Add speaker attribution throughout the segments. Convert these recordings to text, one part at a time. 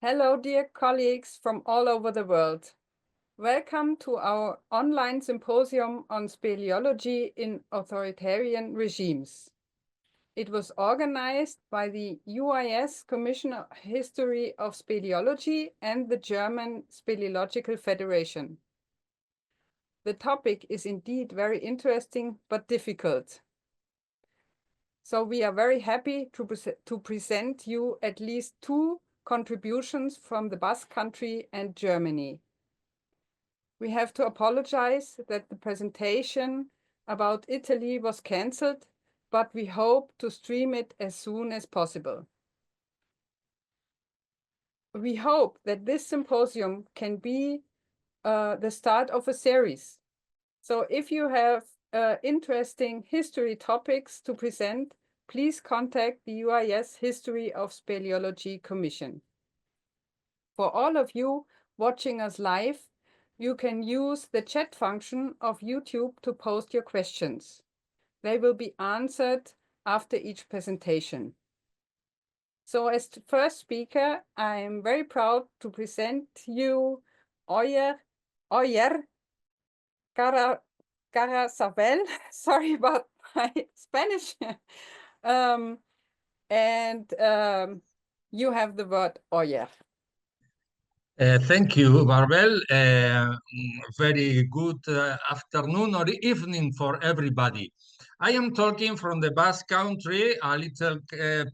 Speaker 1: Hello, dear colleagues from all over the world. Welcome to our online symposium on speleology in authoritarian regimes. It was organized by the UIS Commission on History of Speleology and the German Speleological Federation. The topic is indeed very interesting but difficult. So we are very happy to present you at least two contributions from the Basque country and Germany. We have to apologize that the presentation about Italy was cancelled, but we hope to stream it as soon as possible. We hope that this symposium can be the start of a series. So if you have interesting history topics to present, please contact the UIS History of Speleology Commission. For all of you watching us live, you can use the chat function of YouTube to post your questions. They will be answered after each presentation. So as the first speaker, I am very proud to present you Oier Gorosabel. Sorry about my Spanish. You have the word, Oier.
Speaker 2: Thank you, Bärbel. Very good afternoon or evening for everybody. I am talking from the Basque country, a little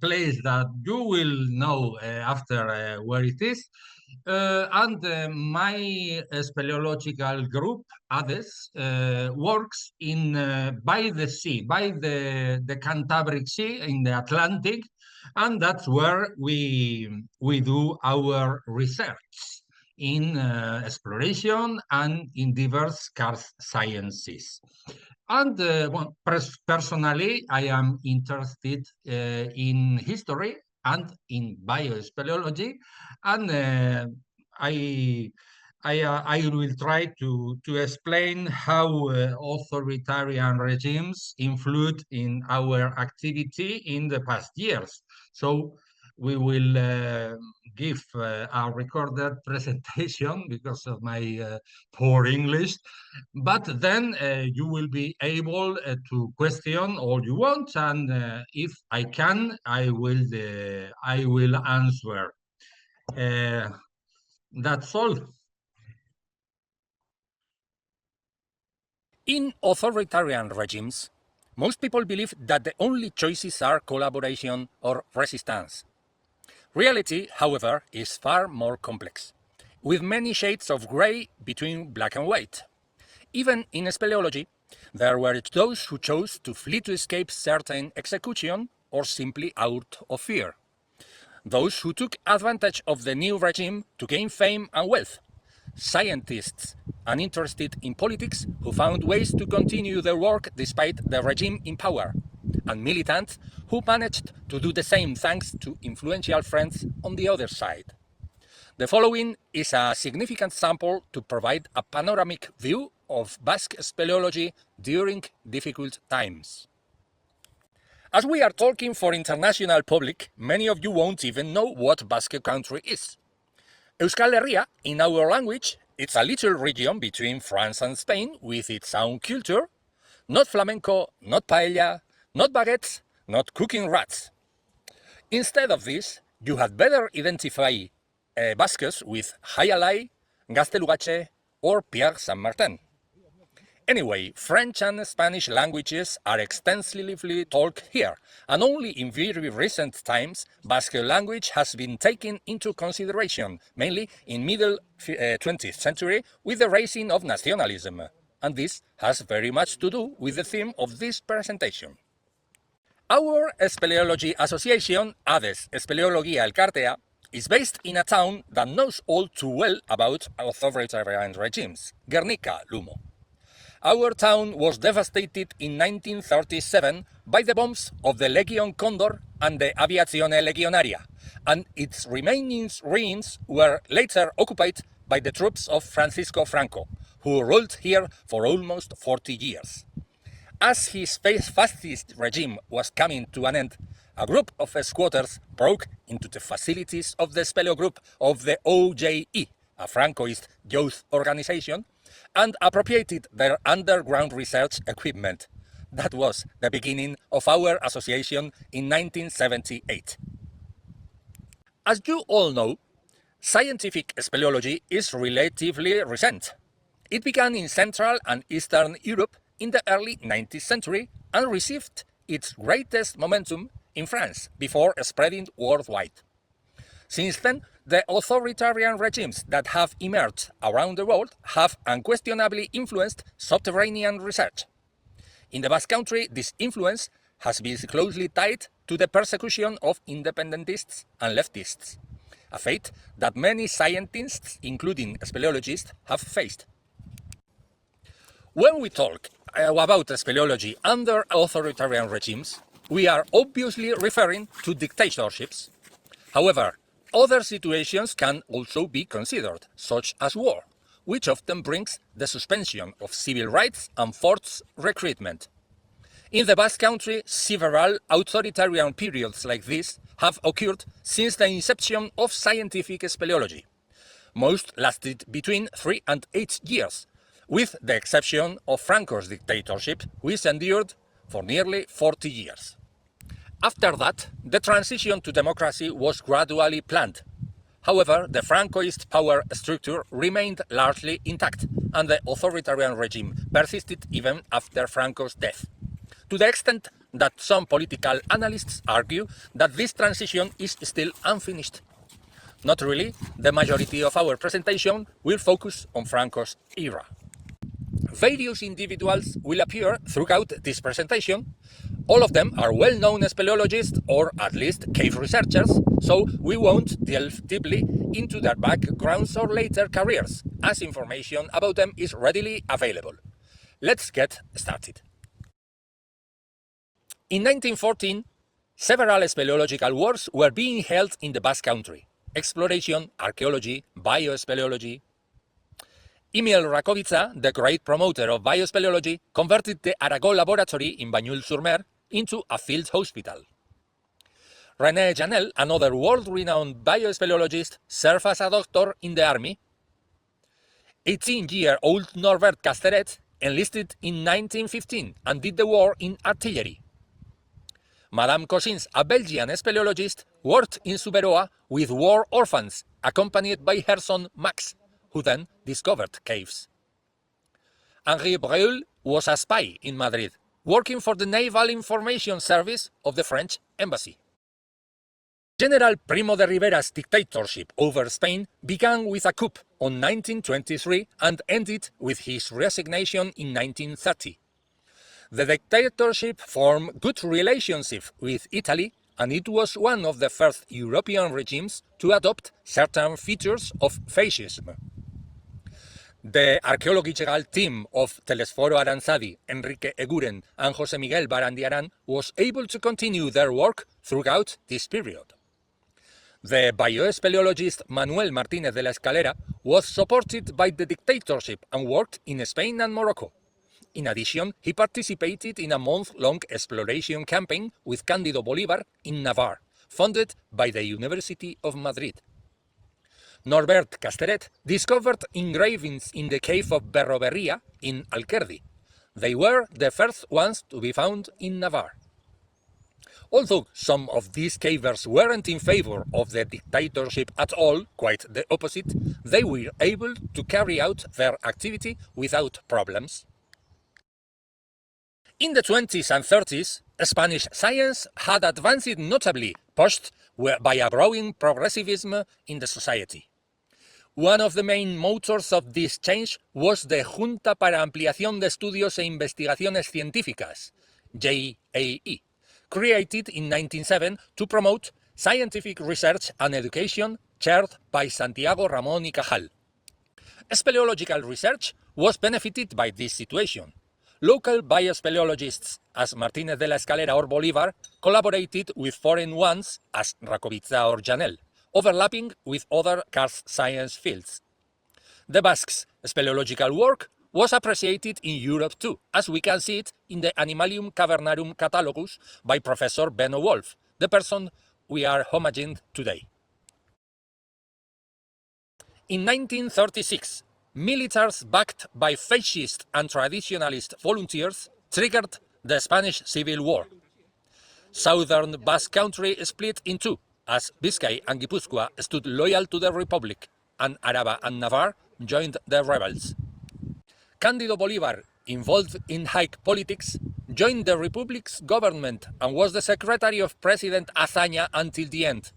Speaker 2: place that you will know after where it is. My speleological group, ADES, works in by the sea, by the Cantabric Sea in the Atlantic, and that's where we do our research in exploration and in diverse scarce sciences. And personally, I am interested in history and in biospeleology, and I will try to explain how authoritarian regimes influenced in our activity in the past years. So we will give a recorded presentation because of my poor English, but then you will be able to question all you want, and if I can, I will answer. That's all.
Speaker 3: In authoritarian regimes, most people believe that the only choices are collaboration or resistance. Reality, however, is far more complex, with many shades of grey between black and white. Even in speleology, there were those who chose to flee to escape certain execution or simply out of fear. Those who took advantage of the new regime to gain fame and wealth. Scientists uninterested in politics who found ways to continue their work despite the regime in power, and militants who managed to do the same thanks to influential friends on the other side. The following is a significant sample to provide a panoramic view of Basque speleology during difficult times. As we are talking for international public, many of you won't even know what Basque country is. Euskal Herria, in our language, it's a little region between France and Spain with its own culture. Not flamenco, not paella, not baguettes, not cooking rats. Instead of this, you had better identify Basques with Jaialai, Gaztelugatxe, or Pierre Saint-Martin. Anyway, French and Spanish languages are extensively talked here, and only in very recent times Basque language has been taken into consideration, mainly in middle 20th century with the rising of nationalism. And this has very much to do with the theme of this presentation. Our Speleology Association, ADES, Espeleologia Elkartea, is based in a town that knows all too well about authoritarian regimes, Guernica, Lumo. Our town was devastated in 1937 by the bombs of the Legion Condor and the Aviazione Legionaria, and its remaining ruins were later occupied by the troops of Francisco Franco, who ruled here for almost 40 years. As his fascist regime was coming to an end, a group of squatters broke into the facilities of the Speleo group of the OJE, a Francoist youth organization, and appropriated their underground research equipment. That was the beginning of our association in 1978. As you all know, scientific speleology is relatively recent. It began in Central and Eastern Europe in the early 19th century and received its greatest momentum in France before spreading worldwide. Since then, the authoritarian regimes that have emerged around the world have unquestionably influenced subterranean research. In the Basque Country, this influence has been closely tied to the persecution of independentists and leftists, a fate that many scientists, including speleologists, have faced. When we talk about speleology under authoritarian regimes, we are obviously referring to dictatorships. However, other situations can also be considered, such as war, which often brings the suspension of civil rights and forced recruitment. In the Basque Country, several authoritarian periods like this have occurred since the inception of scientific speleology. Most lasted between 3 and 8 years, with the exception of Franco's dictatorship, which endured for nearly 40 years. After that, the transition to democracy was gradually planned. However, the Francoist power structure remained largely intact, and the authoritarian regime persisted even after Franco's death, to the extent that some political analysts argue that this transition is still unfinished. Not really. The majority of our presentation will focus on Franco's era. Various individuals will appear throughout this presentation. All of them are well-known speleologists or at least cave researchers, so we won't delve deeply into their backgrounds or later careers, as information about them is readily available. Let's get started. In 1914, several speleological works were being held in the Basque Country: exploration, archaeology, biospeleology. Emil Rakovica, the great promoter of biospeleology, converted the Arago laboratory in Bagnols-sur-Mer into a field hospital. René Janel, another world-renowned biospeleologist, served as a doctor in the army. 18-year-old Norbert Casteret enlisted in 1915 and did the war in artillery. Madame Cossins, a Belgian speleologist, worked in Suberoa with war orphans, accompanied by her son Max, who then discovered caves. Henri Breul was a spy in Madrid, working for the Naval Information Service of the French Embassy. General Primo de Rivera's dictatorship over Spain began with a coup on 1923 and ended with his resignation in 1930. The dictatorship formed good relationships with Italy, and it was one of the first European regimes to adopt certain features of fascism. The archaeological team of Telesforo Aranzadi, Enrique Eguren, and José Miguel Barandiaran was able to continue their work throughout this period. The biospeleologist Manuel Martínez de la Escalera was supported by the dictatorship and worked in Spain and Morocco. In addition, he participated in a month-long exploration campaign with Cándido Bolívar in Navarre, funded by the University of Madrid. Norbert Casteret discovered engravings in the cave of Berroberría in Alquerdi. They were the first ones to be found in Navarre. Although some of these cavers weren't in favor of the dictatorship at all, quite the opposite, they were able to carry out their activity without problems. In the 20s and 30s, Spanish science had advanced notably, pushed by a growing progressivism in the society. One of the main motors of this change was the Junta para Ampliación de Estudios e Investigaciones Científicas, JAE, created in 1907 to promote scientific research and education, chaired by Santiago Ramón y Cajal. Speleological research was benefited by this situation. Local biospeleologists, as Martínez de la Escalera or Bolívar, collaborated with foreign ones, as Rakovica or Janel, overlapping with other karst science fields. The Basques' speleological work was appreciated in Europe too, as we can see it in the Animalium Cavernarum Catalogus by Professor Benno Wolf, the person we are homaging today. In 1936, militaries backed by fascist and traditionalist volunteers triggered the Spanish Civil War. Southern Basque country split in two, as Biscay and Guipúzcoa stood loyal to the Republic, and Araba and Navarre joined the rebels. Cándido Bolívar, involved in high politics, joined the Republic's government and was the secretary of President Azaña until the end.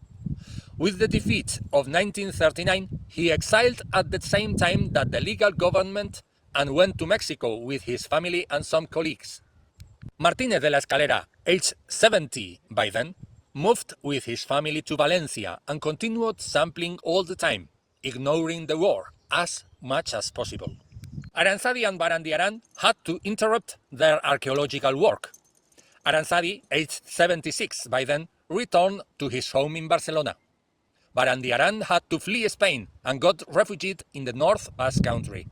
Speaker 3: With the defeat of 1939, he exiled at the same time that the legal government and went to Mexico with his family and some colleagues. Martínez de la Escalera, aged 70 by then, moved with his family to Valencia and continued sampling all the time, ignoring the war as much as possible. Aranzadi and Barandiaran had to interrupt their archaeological work. Aranzadi, aged 76 by then, returned to his home in Barcelona. Barandiaran had to flee Spain and got refugied in the North Basque country.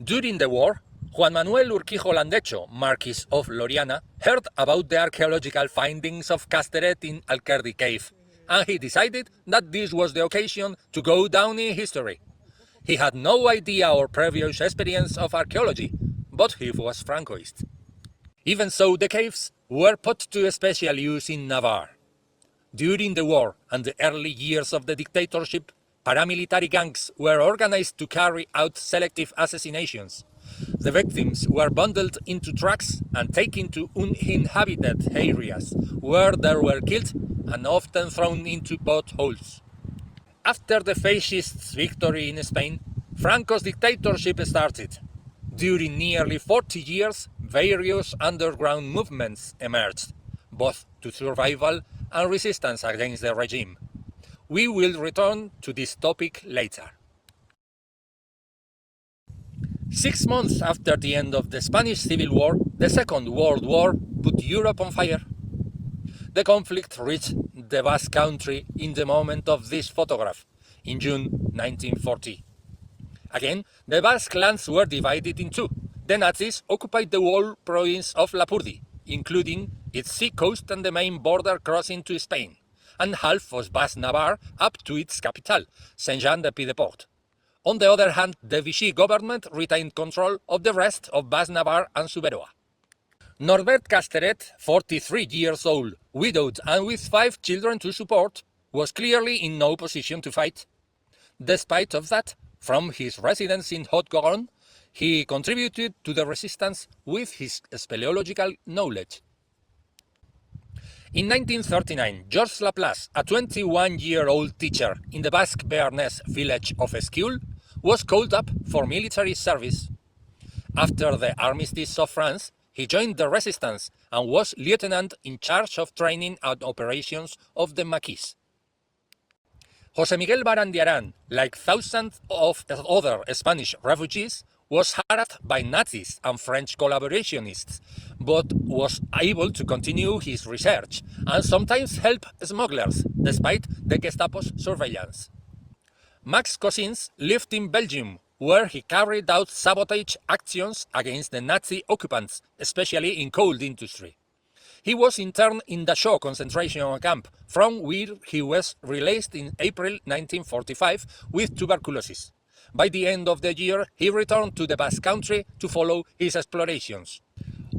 Speaker 3: During the war, Juan Manuel Urquijo Landecho, Marquis of Loriana, heard about the archaeological findings of Casteret in Alquerdi Cave, and he decided that this was the occasion to go down in history. He had no idea or previous experience of archaeology, but he was Francoist. Even so, the caves were put to special use in Navarre. During the war and the early years of the dictatorship, paramilitary gangs were organized to carry out selective assassinations. The victims were bundled into trucks and taken to uninhabited areas, where they were killed and often thrown into potholes. After the fascists' victory in Spain, Franco's dictatorship started. During nearly 40 years, various underground movements emerged, both to survival and resistance against the regime. We will return to this topic later. 6 months after the end of the Spanish Civil War, the Second World War put Europe on fire. The conflict reached the Basque country in the moment of this photograph, in June 1940. Again, the Basque lands were divided in two. The Nazis occupied the whole province of Lapurdi, including its sea coast and the main border crossing to Spain, and half of Basque Navarre up to its capital, Saint-Jean-de-Pied-de-Port. On the other hand, the Vichy government retained control of the rest of Basque Navarre and Zuberoa. Norbert Casteret, 43 years old, widowed and with 5 children to support, was clearly in no position to fight. Despite of that, from his residence in Haute-Garonne, he contributed to the resistance with his speleological knowledge. In 1939, Georges Laplace, a 21-year-old teacher in the Basque Béarnais village of Esquioul, was called up for military service. After the armistice of France, he joined the resistance and was lieutenant in charge of training and operations of the Maquis. José Miguel Barandiaran, like thousands of other Spanish refugees, was harassed by Nazis and French collaborationists, but was able to continue his research and sometimes help smugglers, despite the Gestapo's surveillance. Max Cossins lived in Belgium, where he carried out sabotage actions against the Nazi occupants, especially in coal industry. He was interned in Dachau concentration camp, from where he was released in April 1945 with tuberculosis. By the end of the year, he returned to the Basque country to follow his explorations.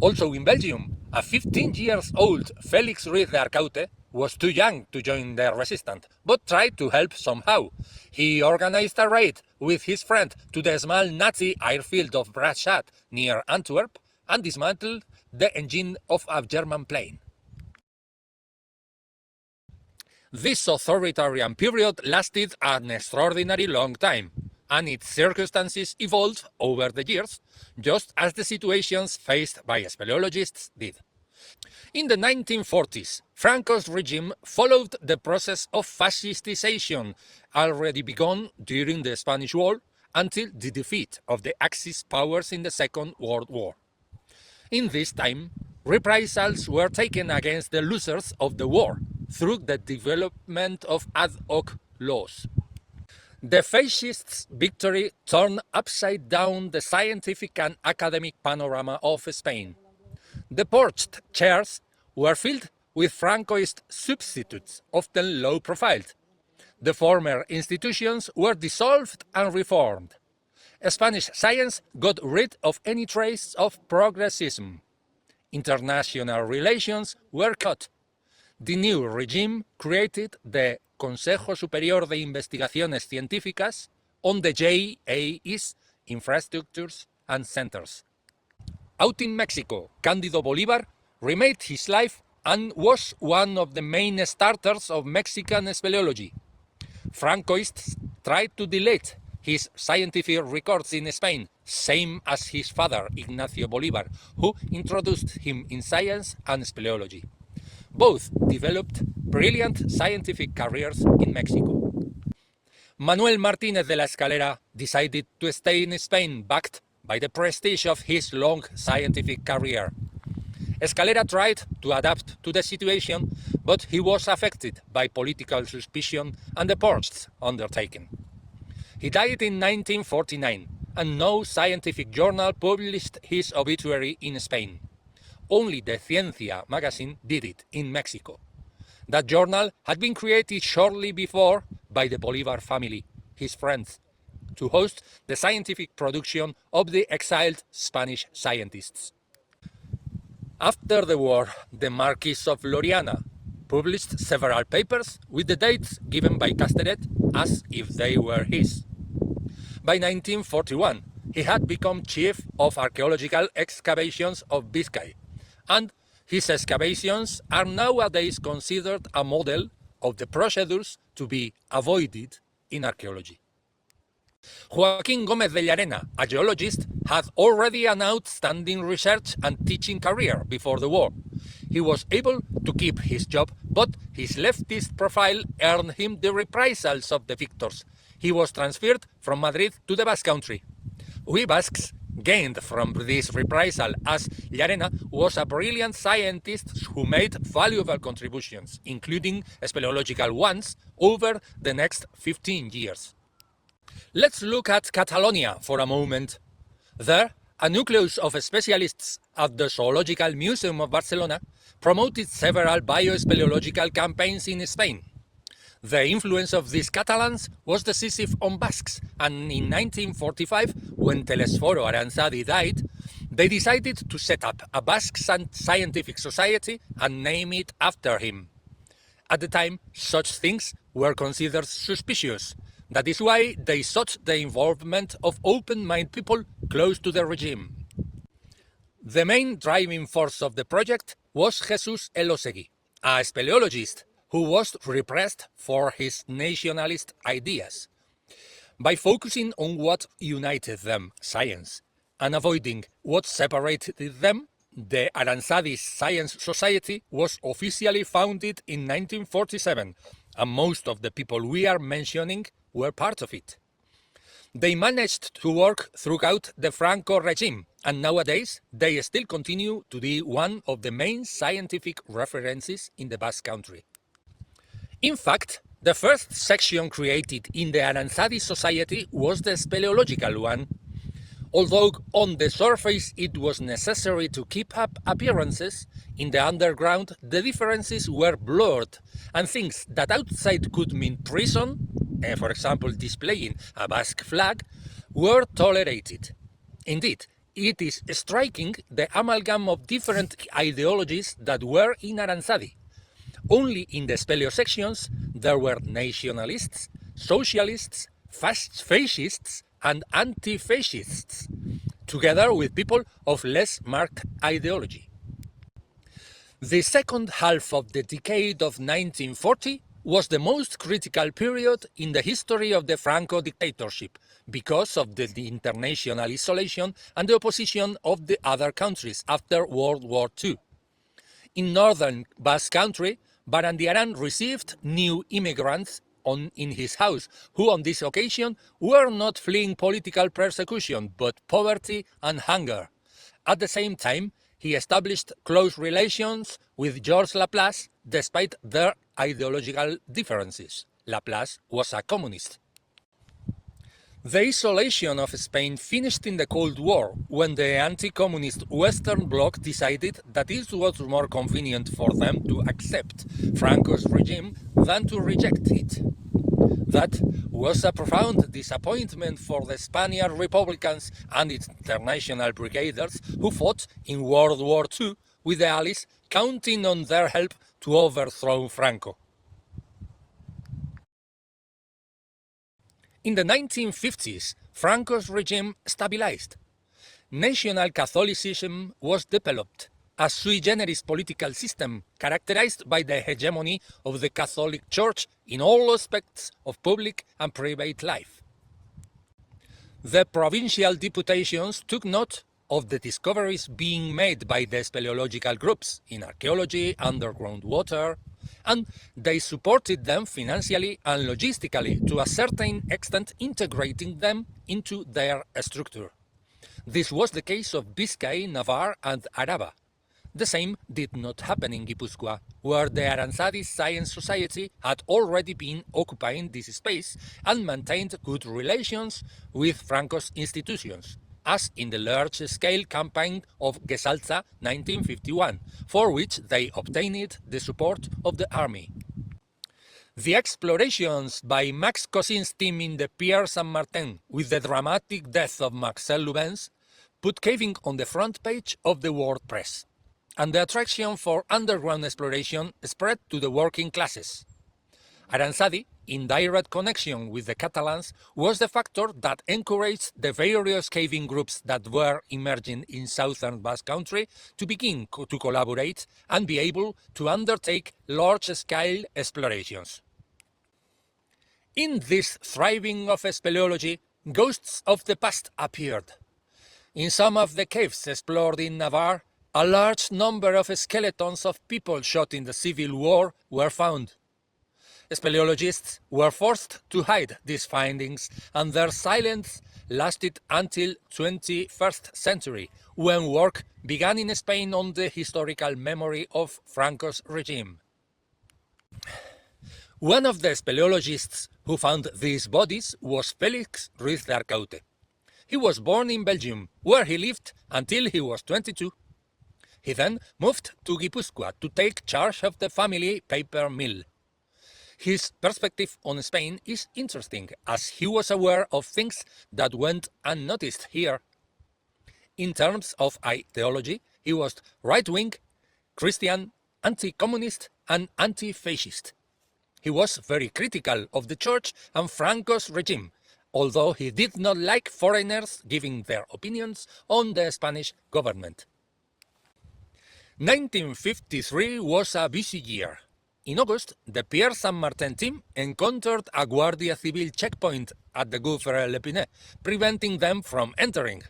Speaker 3: Also in Belgium, a 15-year-old Felix Ruiz de Arcaute was too young to join the resistance, but tried to help somehow. He organized a raid with his friend to the small Nazi airfield of Braschaat near Antwerp and dismantled the engine of a German plane. This authoritarian period lasted an extraordinarily long time, and its circumstances evolved over the years, just as the situations faced by speleologists did. In the 1940s, Franco's regime followed the process of fascistization already begun during the Spanish War until the defeat of the Axis powers in the Second World War. In this time, reprisals were taken against the losers of the war through the development of ad hoc laws. The fascists' victory turned upside down the scientific and academic panorama of Spain. The porched chairs were filled with Francoist substitutes, often low-profiled. The former institutions were dissolved and reformed. Spanish science got rid of any trace of progressism. International relations were cut. The new regime created the Consejo Superior de Investigaciones Científicas on the JAE's infrastructures and centers. Out in Mexico, Cándido Bolívar remade his life and was one of the main starters of Mexican speleology. Francoists tried to delete his scientific records in Spain, same as his father, Ignacio Bolívar, who introduced him in science and speleology. Both developed brilliant scientific careers in Mexico. Manuel Martínez de la Escalera decided to stay in Spain, backed by the prestige of his long scientific career. Escalera tried to adapt to the situation, but he was affected by political suspicion and the purges undertaken. He died in 1949, and no scientific journal published his obituary in Spain. Only the Ciencia magazine did it in Mexico. That journal had been created shortly before by the Bolívar family, his friends, to host the scientific production of the exiled Spanish scientists. After the war, the Marquis of Loriana published several papers with the dates given by Castellet as if they were his. By 1941, he had become chief of archaeological excavations of Biscay, and his excavations are nowadays considered a model of the procedures to be avoided in archaeology. Joaquín Gómez de Llarena, a geologist, had already an outstanding research and teaching career before the war. He was able to keep his job, but his leftist profile earned him the reprisals of the victors. He was transferred from Madrid to the Basque Country. We Basques gained from this reprisal, as Llarena was a brilliant scientist who made valuable contributions, including speleological ones, over the next 15 years. Let's look at Catalonia for a moment. There, a nucleus of specialists at the Zoological Museum of Barcelona promoted several biospeleological campaigns in Spain. The influence of these Catalans was decisive on Basques, and in 1945, when Telesforo Aranzadi died, they decided to set up a Basque scientific society and name it after him. At the time, such things were considered suspicious. That is why they sought the involvement of open-minded people close to the regime. The main driving force of the project was Jesus Elosegui, a speleologist who was repressed for his nationalist ideas. By focusing on what united them, science, and avoiding what separated them, the Aranzadi Science Society was officially founded in 1947, and most of the people we are mentioning were part of it. They managed to work throughout the Franco regime, and nowadays they still continue to be one of the main scientific references in the Basque Country. In fact, the first section created in the Aranzadi Society was the Speleological one. Although on the surface it was necessary to keep up appearances, in the underground the differences were blurred, and things that outside could mean prison, for example displaying a Basque flag, were tolerated. Indeed, it is striking the amalgam of different ideologies that were in Aranzadi. Only in the speleo sections there were nationalists, socialists, fascists, and anti-fascists, together with people of less marked ideology. The second half of the decade of 1940 was the most critical period in the history of the Franco dictatorship because of the international isolation and the opposition of the other countries after World War II. In northern Basque Country, Barandiaran received new immigrants in his house, who on this occasion were not fleeing political persecution, but poverty and hunger. At the same time, he established close relations with Georges Laplace, despite their ideological differences. Laplace was a communist. The isolation of Spain finished in the Cold War, when the anti-communist Western Bloc decided that it was more convenient for them to accept Franco's regime than to reject it. That was a profound disappointment for the Spaniard Republicans and its international brigaders who fought in World War II with the Allies, counting on their help to overthrow Franco. In the 1950s, Franco's regime stabilized. National Catholicism was developed, a sui generis political system characterized by the hegemony of the Catholic Church in all aspects of public and private life. The provincial deputations took note of the discoveries being made by the speleological groups in archaeology, underground water, and they supported them financially and logistically to a certain extent, integrating them into their structure. This was the case of Biscay, Navarre and Araba. The same did not happen in Guipúzcoa, where the Aranzadi Science Society had already been occupying this space and maintained good relations with Franco's institutions, as in the large-scale campaign of Gesalza 1951, for which they obtained the support of the army. The explorations by Max Cosin's team in the Pierre Saint-Martin, with the dramatic death of Marcel Lubens, put caving on the front page of the world press, and the attraction for underground exploration spread to the working classes. Aranzadi, in direct connection with the Catalans, was the factor that encouraged the various caving groups that were emerging in southern Basque country to begin to collaborate and be able to undertake large-scale explorations. In this thriving of speleology, ghosts of the past appeared. In some of the caves explored in Navarre, a large number of skeletons of people shot in the Civil War were found. Speleologists were forced to hide these findings, and their silence lasted until 21st century, when work began in Spain on the historical memory of Franco's regime. One of the speleologists who found these bodies was Felix Ruiz de Arcaute. He was born in Belgium, where he lived until he was 22. He then moved to Guipúzcoa to take charge of the family paper mill. His perspective on Spain is interesting, as he was aware of things that went unnoticed here. In terms of ideology, he was right-wing, Christian, anti-communist and anti-fascist. He was very critical of the church and Franco's regime, although he did not like foreigners giving their opinions on the Spanish government. 1953 was a busy year. In August, the Pierre Saint-Martin team encountered a Guardia Civil checkpoint at the Gouffre-l'Épinay, preventing them from entering.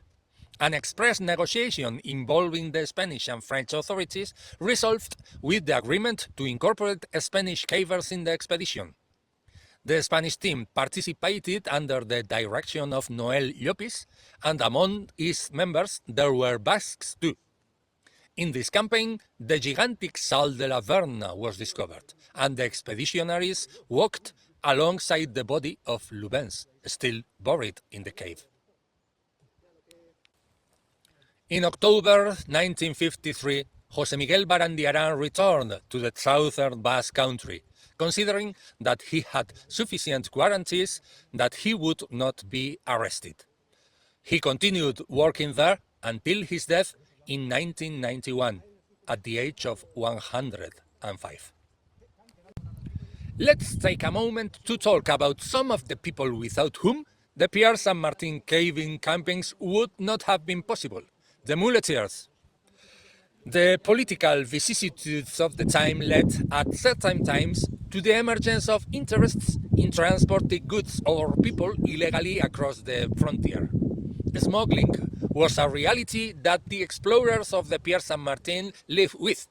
Speaker 3: An express negotiation involving the Spanish and French authorities resolved with the agreement to incorporate Spanish cavers in the expedition. The Spanish team participated under the direction of Noel Llopis, and among its members there were Basques too. In this campaign, the gigantic Sal de la Verna was discovered, and the expeditionaries walked alongside the body of Lubens, still buried in the cave. In October 1953, José Miguel Barandiarán returned to the southern Basque country, considering that he had sufficient guarantees that he would not be arrested. He continued working there until his death in 1991, at the age of 105. Let's take a moment to talk about some of the people without whom the Pierre Saint-Martin caving campings would not have been possible: the muleteers. The political vicissitudes of the time led, at certain times, to the emergence of interests in transporting goods or people illegally across the frontier. Smuggling was a reality that the explorers of the Pierre Saint-Martin lived with,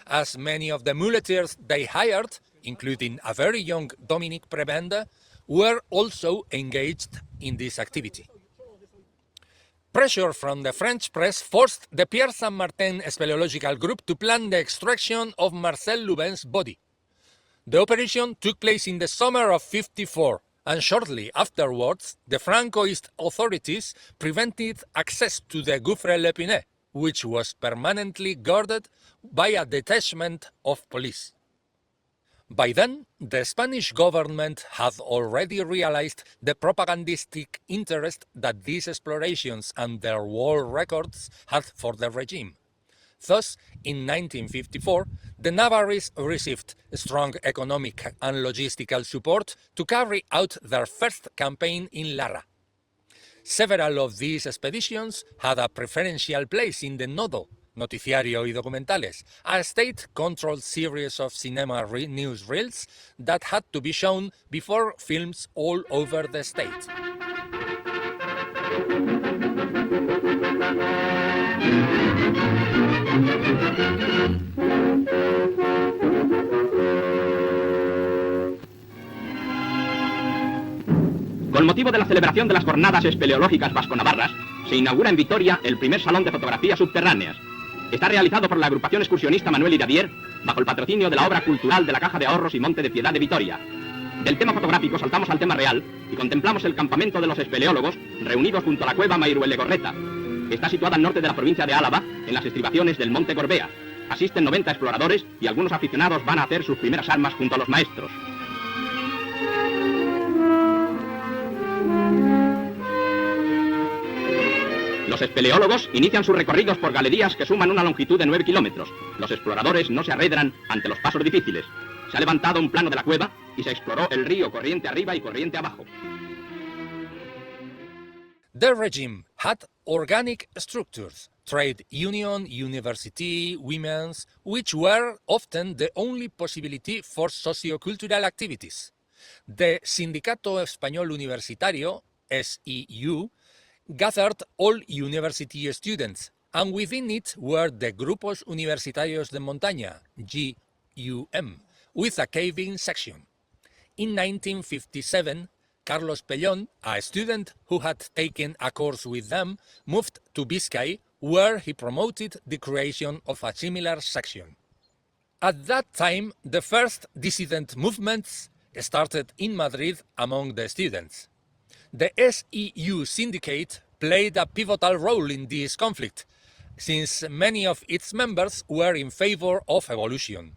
Speaker 3: as many of the muleteers they hired, including a very young Dominique Prebende, were also engaged in this activity. Pressure from the French press forced the Pierre Saint-Martin Speleological group to plan the extraction of Marcel Lubens' body. The operation took place in the summer of '54, and shortly afterwards the Francoist authorities prevented access to the Gouffre l'Épinay, which was permanently guarded by a detachment of police. By then, the Spanish government had already realized the propagandistic interest that these explorations and their war records had for the regime. Thus, in 1954, the Navarrese received strong economic and logistical support to carry out their first campaign in Lara. Several of these expeditions had a preferential place in the Nodo, Noticiario y Documentales, a state-controlled series of cinema newsreels that had to be shown before films all over the state.
Speaker 4: Con motivo de la celebración de las jornadas espeleológicas vasco-navarras, se inaugura en Vitoria el primer salón de fotografías subterráneas. Está realizado por la agrupación excursionista Manuel Iradier, bajo el patrocinio de la obra cultural de la Caja de Ahorros y Monte de Piedad de Vitoria. Del tema fotográfico saltamos al tema real y contemplamos el campamento de los espeleólogos reunidos junto a la cueva Mairuelegorreta. Está situada al norte de la provincia de Álava, en las estribaciones del Monte Gorbea. Asisten 90 exploradores y algunos aficionados van a hacer sus primeras armas junto a los maestros. Los espeleólogos inician sus recorridos por galerías que suman una longitud de 9 kilómetros. Los exploradores no se arredran ante los pasos difíciles. Se ha levantado un plano de la cueva y se exploró el río corriente arriba y corriente abajo.
Speaker 3: The regime had organic structures, trade union, university, women's, which were often the only possibility for sociocultural activities. The Sindicato Español Universitario, SEU, gathered all university students, and within it were the Grupos Universitarios de Montaña, GUM, with a cave-in section. In 1957, Carlos Pellón, a student who had taken a course with them, moved to Biscay, where he promoted the creation of a similar section. At that time, the first dissident movements started in Madrid among the students. The SEU syndicate played a pivotal role in this conflict, since many of its members were in favor of evolution.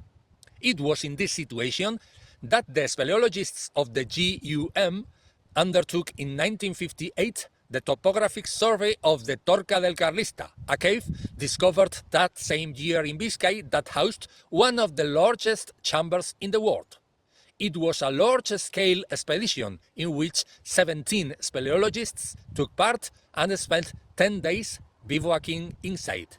Speaker 3: It was in this situation that the speleologists of the GUM undertook in 1958 the topographic survey of the Torca del Carlista, a cave discovered that same year in Biscay that housed one of the largest chambers in the world. It was a large-scale expedition in which 17 speleologists took part and spent 10 days bivouacking inside.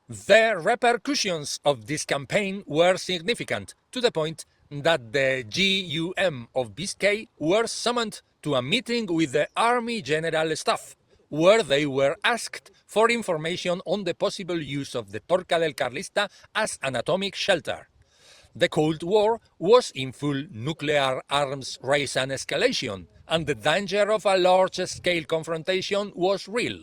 Speaker 3: The repercussions of this campaign were significant, to the point that the GUM of Biscay were summoned to a meeting with the Army General Staff, where they were asked for information on the possible use of the Torca del Carlista as an atomic shelter. The Cold War was in full nuclear arms race and escalation, and the danger of a large-scale confrontation was real.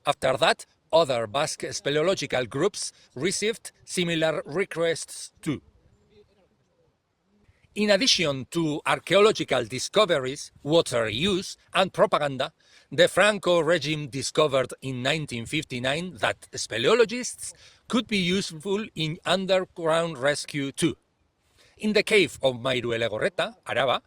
Speaker 3: After that, other Basque speleological groups received similar requests too. In addition to archaeological discoveries, water use, and propaganda, the Franco regime discovered in 1959 that speleologists could be useful in underground rescue too. In the cave of Mairuelegorreta, Araba,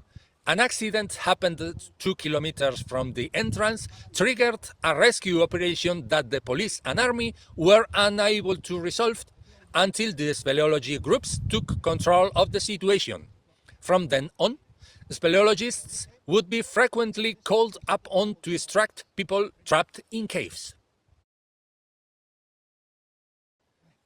Speaker 3: an accident happened 2 kilometers from the entrance, triggered a rescue operation that the police and army were unable to resolve until the speleology groups took control of the situation. From then on, speleologists would be frequently called upon to extract people trapped in caves.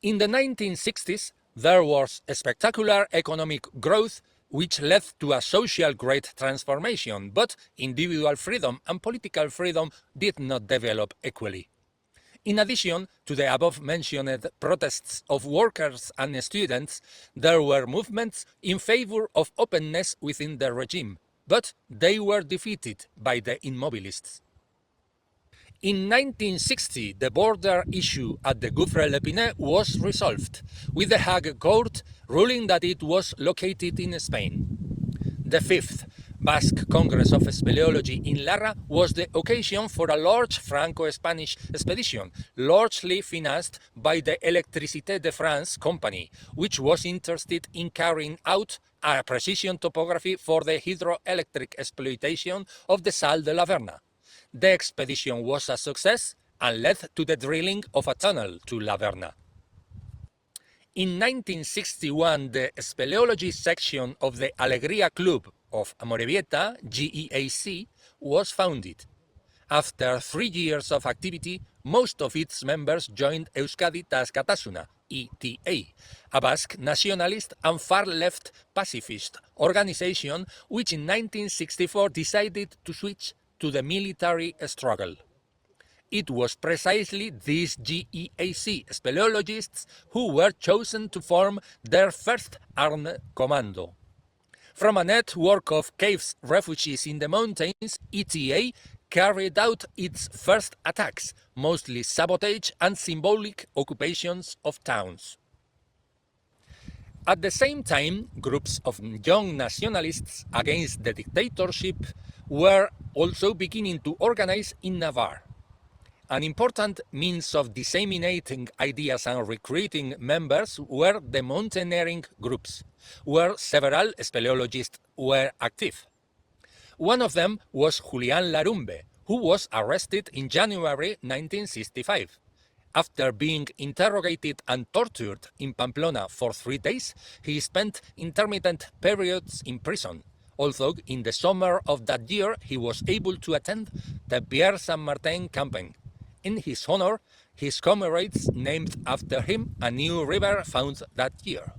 Speaker 3: In the 1960s, there was a spectacular economic growth which led to a social great transformation, but individual freedom and political freedom did not develop equally. In addition to the above-mentioned protests of workers and students, there were movements in favor of openness within the regime, but they were defeated by the immobilists. In 1960, the border issue at the Gouffre l'Épinay was resolved, with the Hague Court ruling that it was located in Spain. The fifth Basque Congress of Speleology in Larra was the occasion for a large Franco-Spanish expedition, largely financed by the Électricité de France company, which was interested in carrying out a precision topography for the hydroelectric exploitation of the Sal de la Verna. The expedition was a success and led to the drilling of a tunnel to La Verna. In 1961, the Speleology section of the Alegría Club of Amorebieta, GEAC, was founded. After 3 years of activity, most of its members joined Euskadi Askatasuna, ETA, a Basque nationalist and far-left pacifist organization which in 1964 decided to switch to the military struggle. It was precisely these GEAC speleologists who were chosen to form their first armed commando. From a network of caves refugees in the mountains, ETA carried out its first attacks, mostly sabotage and symbolic occupations of towns. At the same time, groups of young nationalists against the dictatorship were also beginning to organize in Navarre. An important means of disseminating ideas and recruiting members were the mountaineering groups, where several speleologists were active. One of them was Julián Larumbe, who was arrested in January 1965. After being interrogated and tortured in Pamplona for 3 days, he spent intermittent periods in prison, although in the summer of that year he was able to attend the Pierre Saint-Martin campaign. In his honor, his comrades named after him a new river found that year.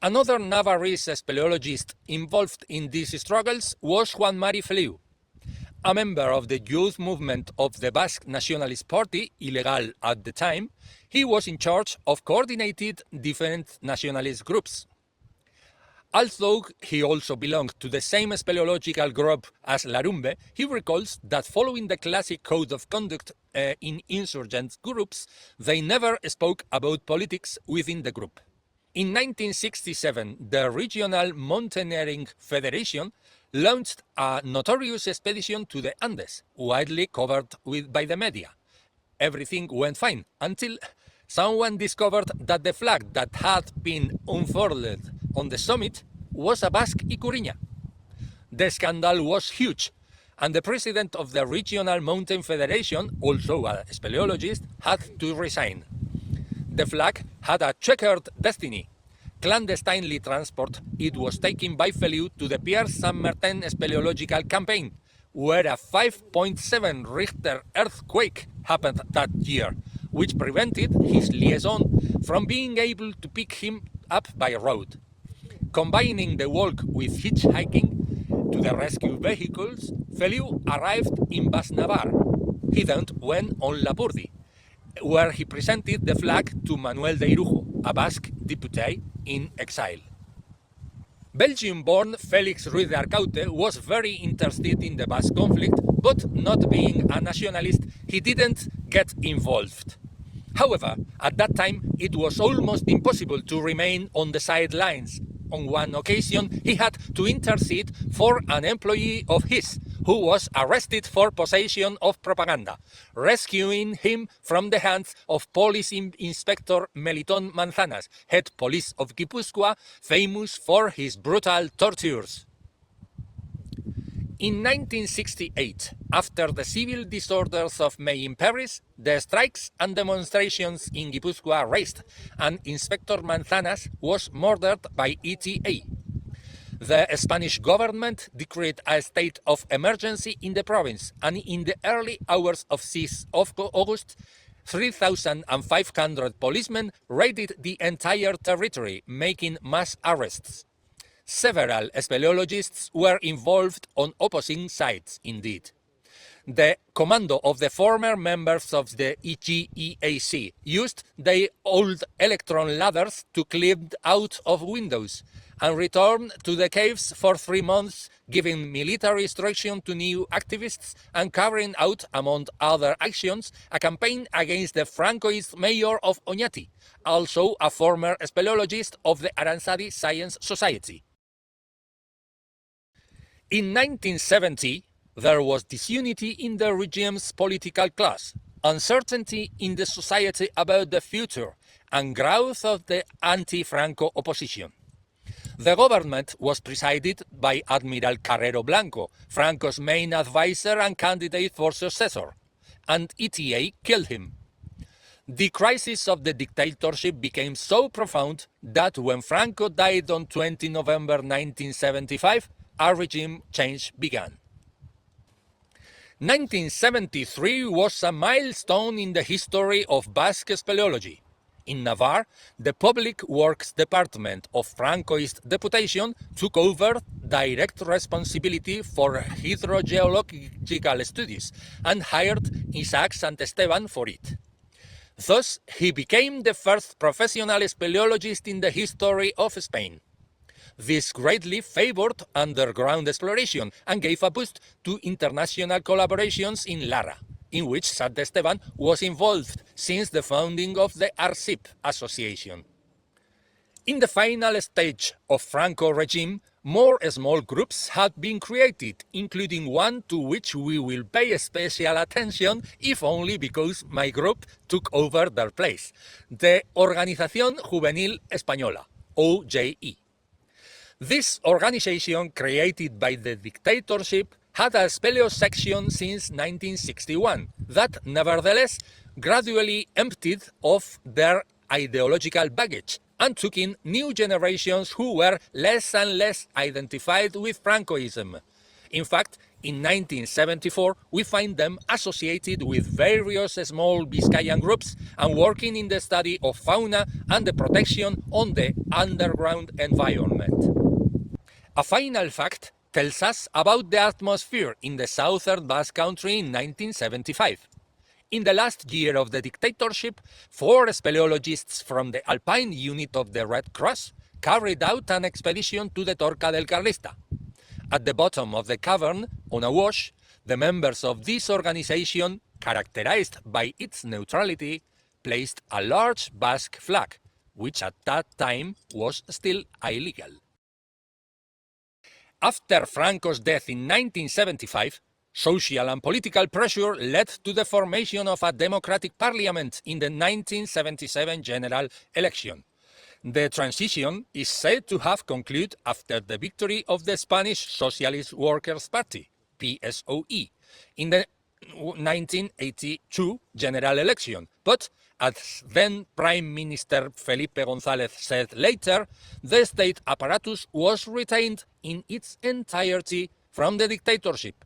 Speaker 3: Another Navarrese speleologist involved in these struggles was Juan Mari Feliu. A member of the youth movement of the Basque Nationalist Party, Ilegal at the time, he was in charge of coordinated different nationalist groups. Although he also belonged to the same speleological group as Larumbe, he recalls that following the classic code of conduct in insurgent groups, they never spoke about politics within the group. In 1967, the Regional Mountaineering Federation launched a notorious expedition to the Andes, widely covered by the media. Everything went fine until someone discovered that the flag that had been unfurled on the summit was a Basque Icurriña. The scandal was huge, and the president of the Regional Mountain Federation, also a speleologist, had to resign. The flag had a checkered destiny. Clandestinely transported, it was taken by Feliu to the Pierre Saint-Martin Speleological campaign, where a 5.7 Richter earthquake happened that year, which prevented his liaison from being able to pick him up by road. Combining the walk with hitchhiking to the rescue vehicles, Feliu arrived in Bas-Navarre. He then went on Lapurdi, where he presented the flag to Manuel de Irujo, a Basque deputy in exile. Belgium-born Félix Ruiz de Arcaute was very interested in the Basque conflict, but not being a nationalist, he didn't get involved. However, at that time, it was almost impossible to remain on the sidelines. On one occasion, he had to intercede for an employee of his, who was arrested for possession of propaganda, rescuing him from the hands of Police Inspector Melitón Manzanas, head police of Guipúzcoa, famous for his brutal tortures. In 1968, after the civil disorders of May in Paris, the strikes and demonstrations in Guipúzcoa raised, and Inspector Manzanas was murdered by ETA. The Spanish government decreed a state of emergency in the province, and in the early hours of 6th of August, 3,500 policemen raided the entire territory, making mass arrests. Several speleologists were involved on opposing sides, indeed. The commando of the former members of the GEAC used their old electron ladders to climb out of windows and returned to the caves for 3 months, giving military instruction to new activists and carrying out, among other actions, a campaign against the Francoist mayor of Oñati, also a former speleologist of the Aranzadi Science Society. In 1970, there was disunity in the regime's political class, uncertainty in the society about the future, and growth of the anti-Franco opposition. The government was presided by Admiral Carrero Blanco, Franco's main advisor and candidate for successor, and ETA killed him. The crisis of the dictatorship became so profound that when Franco died on 20 November 1975, a regime change began. 1973 was a milestone in the history of Basque Speleology. In Navarre, the Public Works Department of Francoist deputation took over direct responsibility for hydrogeological studies and hired Isaac Santesteban for it. Thus, he became the first professional speleologist in the history of Spain. This greatly favored underground exploration and gave a boost to international collaborations in Lara, in which Santesteban was involved since the founding of the ARCIP association. In the final stage of Franco regime, more small groups had been created, including one to which we will pay special attention, if only because my group took over their place, the Organización Juvenil Española, OJE. This organization, created by the dictatorship, had a speleo section since 1961 that, nevertheless, gradually emptied of their ideological baggage and took in new generations who were less and less identified with Francoism. In fact, in 1974, we find them associated with various small Biscayan groups and working in the study of fauna and the protection on the underground environment. A final fact tells us about the atmosphere in the southern Basque Country in 1975. In the last year of the dictatorship, 4 speleologists from the Alpine unit of the Red Cross carried out an expedition to the Torca del Carlista. At the bottom of the cavern, on a wash, the members of this organization, characterized by its neutrality, placed a large Basque flag, which at that time was still illegal. After Franco's death in 1975, social and political pressure led to the formation of a democratic parliament in the 1977 general election. The transition is said to have concluded after the victory of the Spanish Socialist Workers' Party, PSOE, in the 1982 general election, but as then Prime Minister Felipe González said later, the state apparatus was retained in its entirety from the dictatorship.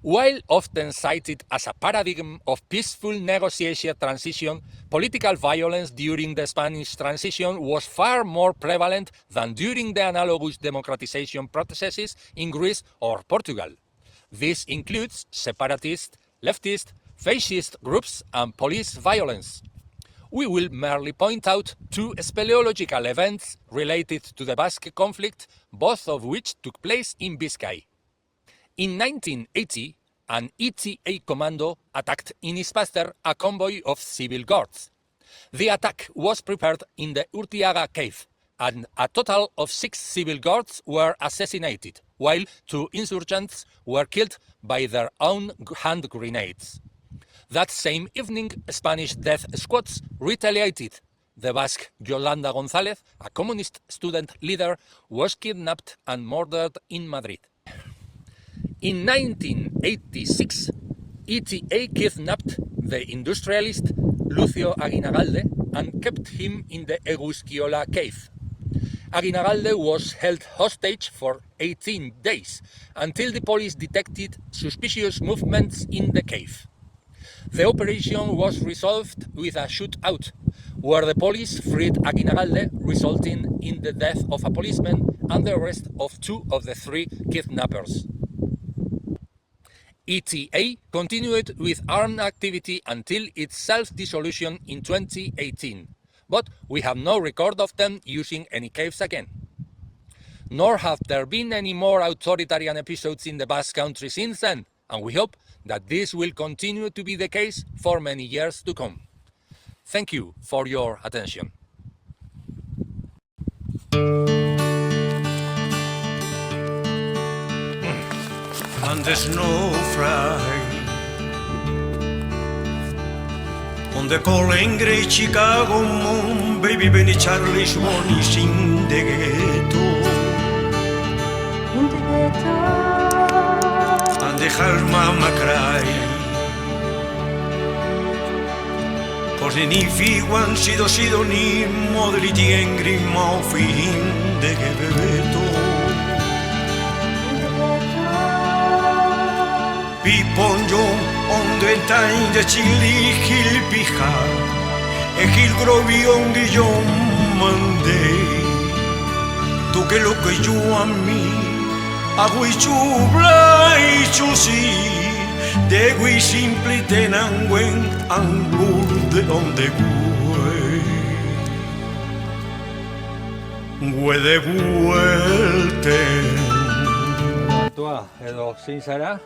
Speaker 3: While often cited as a paradigm of peaceful negotiation transition, political violence during the Spanish transition was far more prevalent than during the analogous democratization processes in Greece or Portugal. This includes separatist, leftist, fascist groups and police violence. We will merely point out 2 speleological events related to the Basque conflict, both of which took place in Biscay. In 1980, an ETA commando attacked in Ispaster a convoy of civil guards. The attack was prepared in the Urtiaga cave, and a total of 6 civil guards were assassinated, while 2 insurgents were killed by their own hand grenades. That same evening, Spanish death squads retaliated. The Basque Yolanda González, a communist student leader, was kidnapped and murdered in Madrid. In 1986, ETA kidnapped the industrialist Lucio Aguinalde and kept him in the Eguzkiola cave. Aguinalde was held hostage for 18 days until the police detected suspicious movements in the cave. The operation was resolved with a shootout, where the police freed Aguinalde, resulting in the death of a policeman and the arrest of 2 of the 3 kidnappers. ETA continued with armed activity until its self-dissolution in 2018, but we have no record of them using any caves again. Nor have there been any more authoritarian episodes in the Basque Country since then, and we hope that this will continue to be the case for many years to come. Thank you for your attention.
Speaker 5: and there's no fry. On the calling great Chicago moon, baby Benny Charlie's money in the ghetto. And the her mama cry. Cause the nifi one sido ni modeliti angry mouth in the ghetto. Piponjo on the time the chili hill pija, e hill grovi on the young Monday. Tu que lo que yo a mí, a we chubla to see, de we simply ten and went and ruled on the way. With the vuelte.
Speaker 6: Antoa, edo zein zara?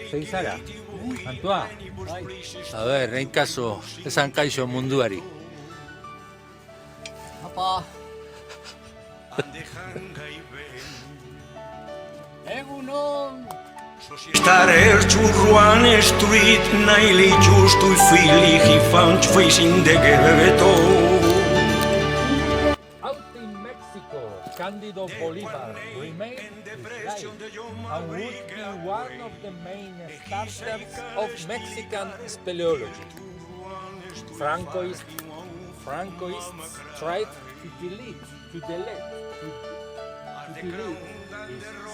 Speaker 6: Zein zara? Antoa? A ber, egin kaso, esan kaixo munduari.
Speaker 7: Apa! Egunon!
Speaker 5: Starter to Ruan Street, Nile just to feel he found facing the ghetto.
Speaker 6: Out in Mexico, Cándido Bolívar remained his life and would be one of the main starters of Mexican speleology. Francoists tried to delete his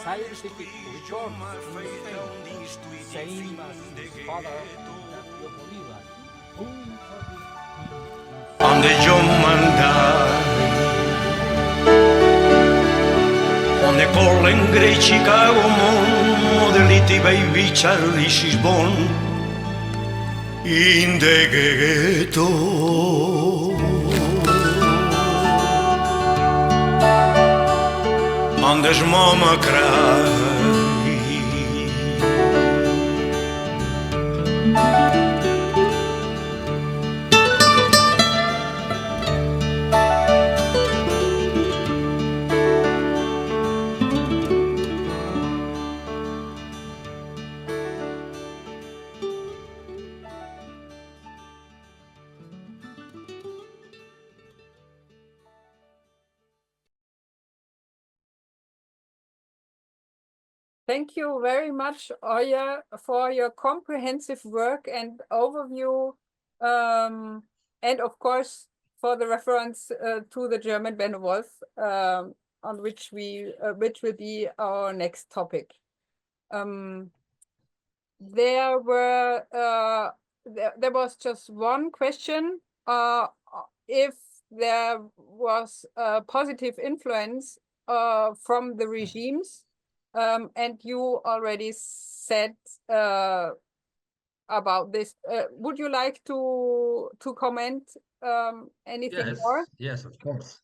Speaker 6: scientific reports in Spain, same as his father, Bolívar, who introduced
Speaker 5: On the young man died. On the calling great Chicago moon, the little baby Charlie is born in the ghetto. And his mama cried.
Speaker 1: Thank you very much, Oier, for your comprehensive work and overview, and of course for the reference to the German Benno Wolf, on which will be our next topic. There was just one question: if there was a positive influence from the regimes. And you already said about this. Would you like to comment anything more?
Speaker 2: Yes, of course.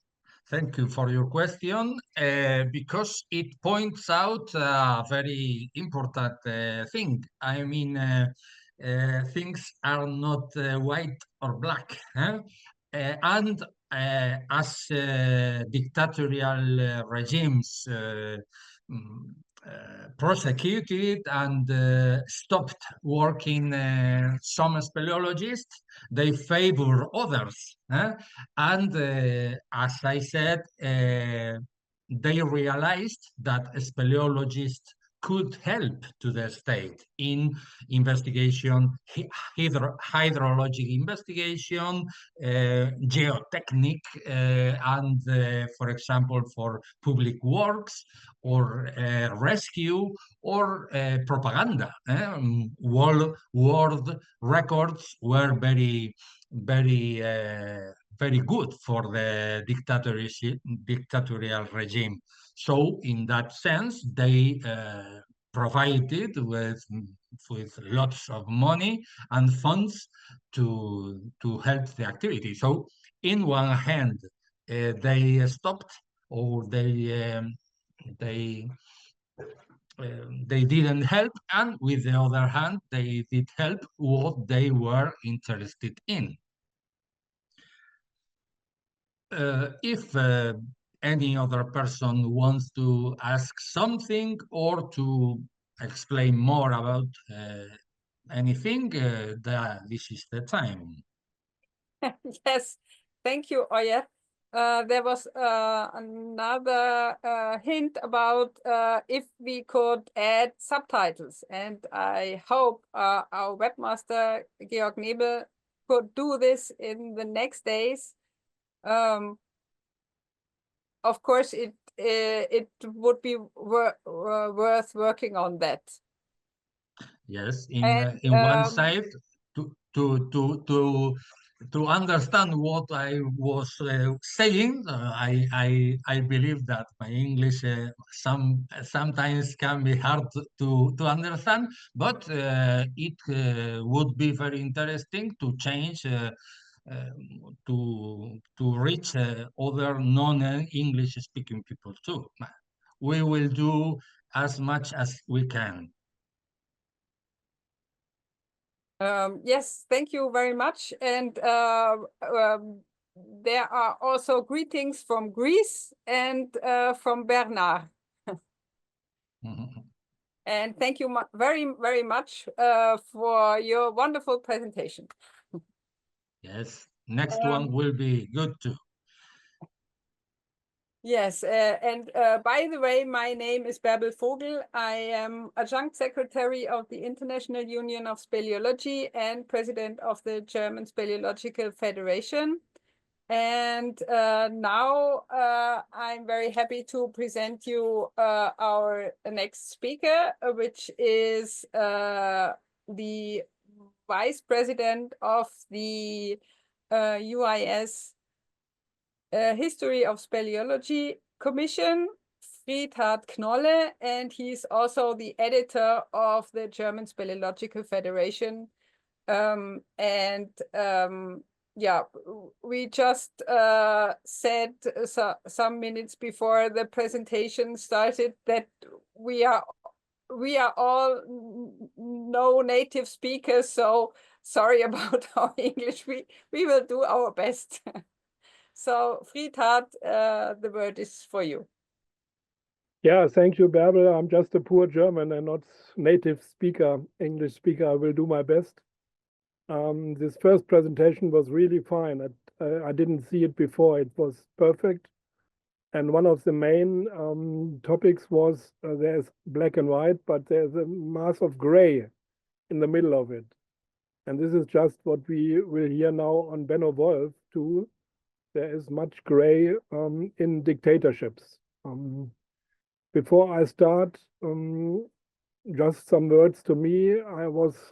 Speaker 2: Thank you for your question, because it points out a very important thing. I mean, things are not white or black. And as dictatorial regimes prosecuted and stopped working some speleologists, they favor others. And as I said, they realized that speleologists could help to the state in investigation, hydrologic investigation, geotechnic, and for example, for public works or rescue or propaganda. World records were very good for the dictatorial regime. So in that sense, they provided with lots of money and funds to help the activity. So in one hand, they stopped, or they didn't help, and with the other hand, they did help what they were interested in. If any other person wants to ask something or to explain more about anything, this is the time.
Speaker 1: Yes, thank you, Oier. There was another hint about if we could add subtitles, and I hope our webmaster, Georg Nebel, could do this in the next days. Of course, it would be worth working on that.
Speaker 2: Yes,
Speaker 1: And,
Speaker 2: in one side, to understand what I was saying, I believe that my English sometimes can be hard to understand, but it would be very interesting to change to reach other non-English speaking people too. We will do as much as we can.
Speaker 1: Yes, thank you very much. And there are also greetings from Greece and from Bernard. And thank you very, very much for your wonderful presentation.
Speaker 2: Yes, next one will be good too.
Speaker 1: Yes, and by the way, my name is Bärbel Vogel. I am adjunct secretary of the International Union of Speleology and president of the German Speleological Federation. And now I'm very happy to present you our next speaker, which is the vice president of the UIS History of Speleology Commission, Friedhart Knolle, and he's also the editor of the German Speleological Federation. Yeah, we just said some minutes before the presentation started that we are all no native speakers, so sorry about our English. We will do our best. So, Friedhart, the word is for you.
Speaker 8: Yeah, thank you, Bärbel. I'm just a poor German and not native speaker, English speaker. I will do my best. This first presentation was really fine. I didn't see it before. It was perfect. And one of the main topics was there's black and white, but there's a mass of gray in the middle of it. And this is just what we will hear now on Benno Wolf too. There is much gray in dictatorships. Before I start, just some words to me.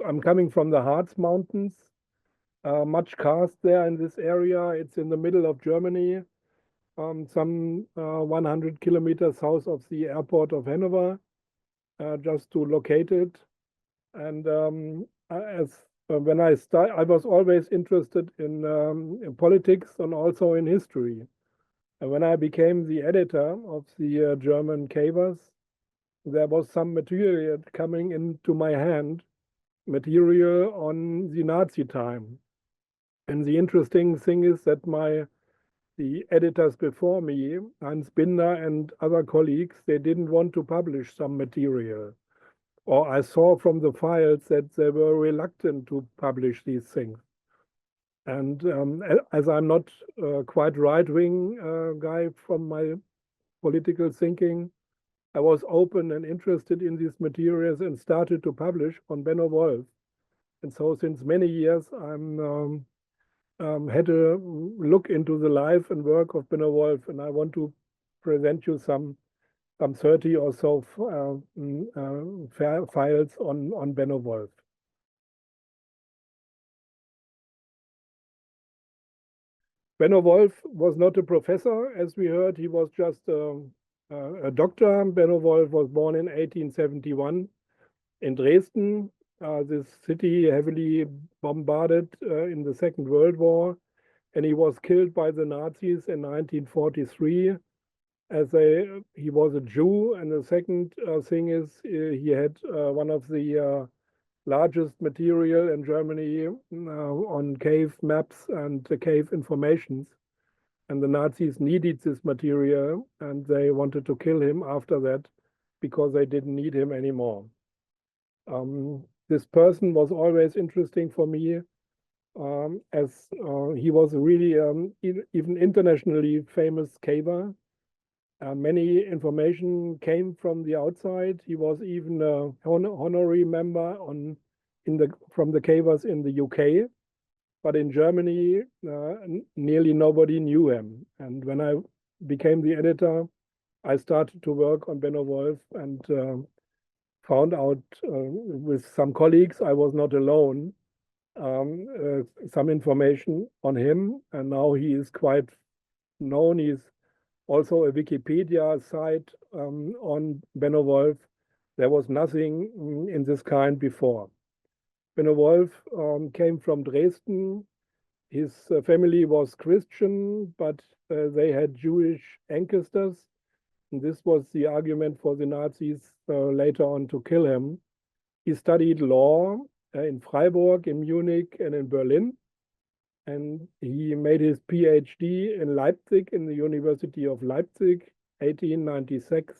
Speaker 8: I'm coming from the Harz Mountains, much karst there in this area. It's in the middle of Germany, some 100 kilometers south of the airport of Hanover, just to locate it. And when I was always interested in politics and also in history. And when I became the editor of the German cavers, there was some material coming into my hand, material on the Nazi time. And the interesting thing is that the editors before me, Hans Binder and other colleagues, they didn't want to publish some material. Or I saw from the files that they were reluctant to publish these things. And as I'm not quite right-wing guy from my political thinking, I was open and interested in these materials and started to publish on Benno Wolf. And so since many years, I'm had a look into the life and work of Benno Wolf, and I want to present you some 30 or so files on Benno Wolf. Benno Wolf was not a professor, as we heard. He was just a doctor. Benno Wolf was born in 1871 in Dresden, this city heavily bombarded in the Second World War, and he was killed by the Nazis in 1943 as he was a Jew. And the second thing is he had one of the largest material in Germany on cave maps and cave informations. And the Nazis needed this material and they wanted to kill him after that because they didn't need him anymore. This person was always interesting for me, as he was really even internationally famous caver. Many information came from the outside. He was even a honorary member from the cavers in the UK, but in Germany, nearly nobody knew him. And when I became the editor, I started to work on Benno Wolf and found out with some colleagues, I was not alone, some information on him. And now he is quite known. He's also a Wikipedia site on Benno Wolf. There was nothing in this kind before. Benno Wolf came from Dresden. His family was Christian, but they had Jewish ancestors. And this was the argument for the Nazis later on to kill him. He studied law in Freiburg, in Munich, and in Berlin. And he made his PhD in Leipzig, in the University of Leipzig, 1896.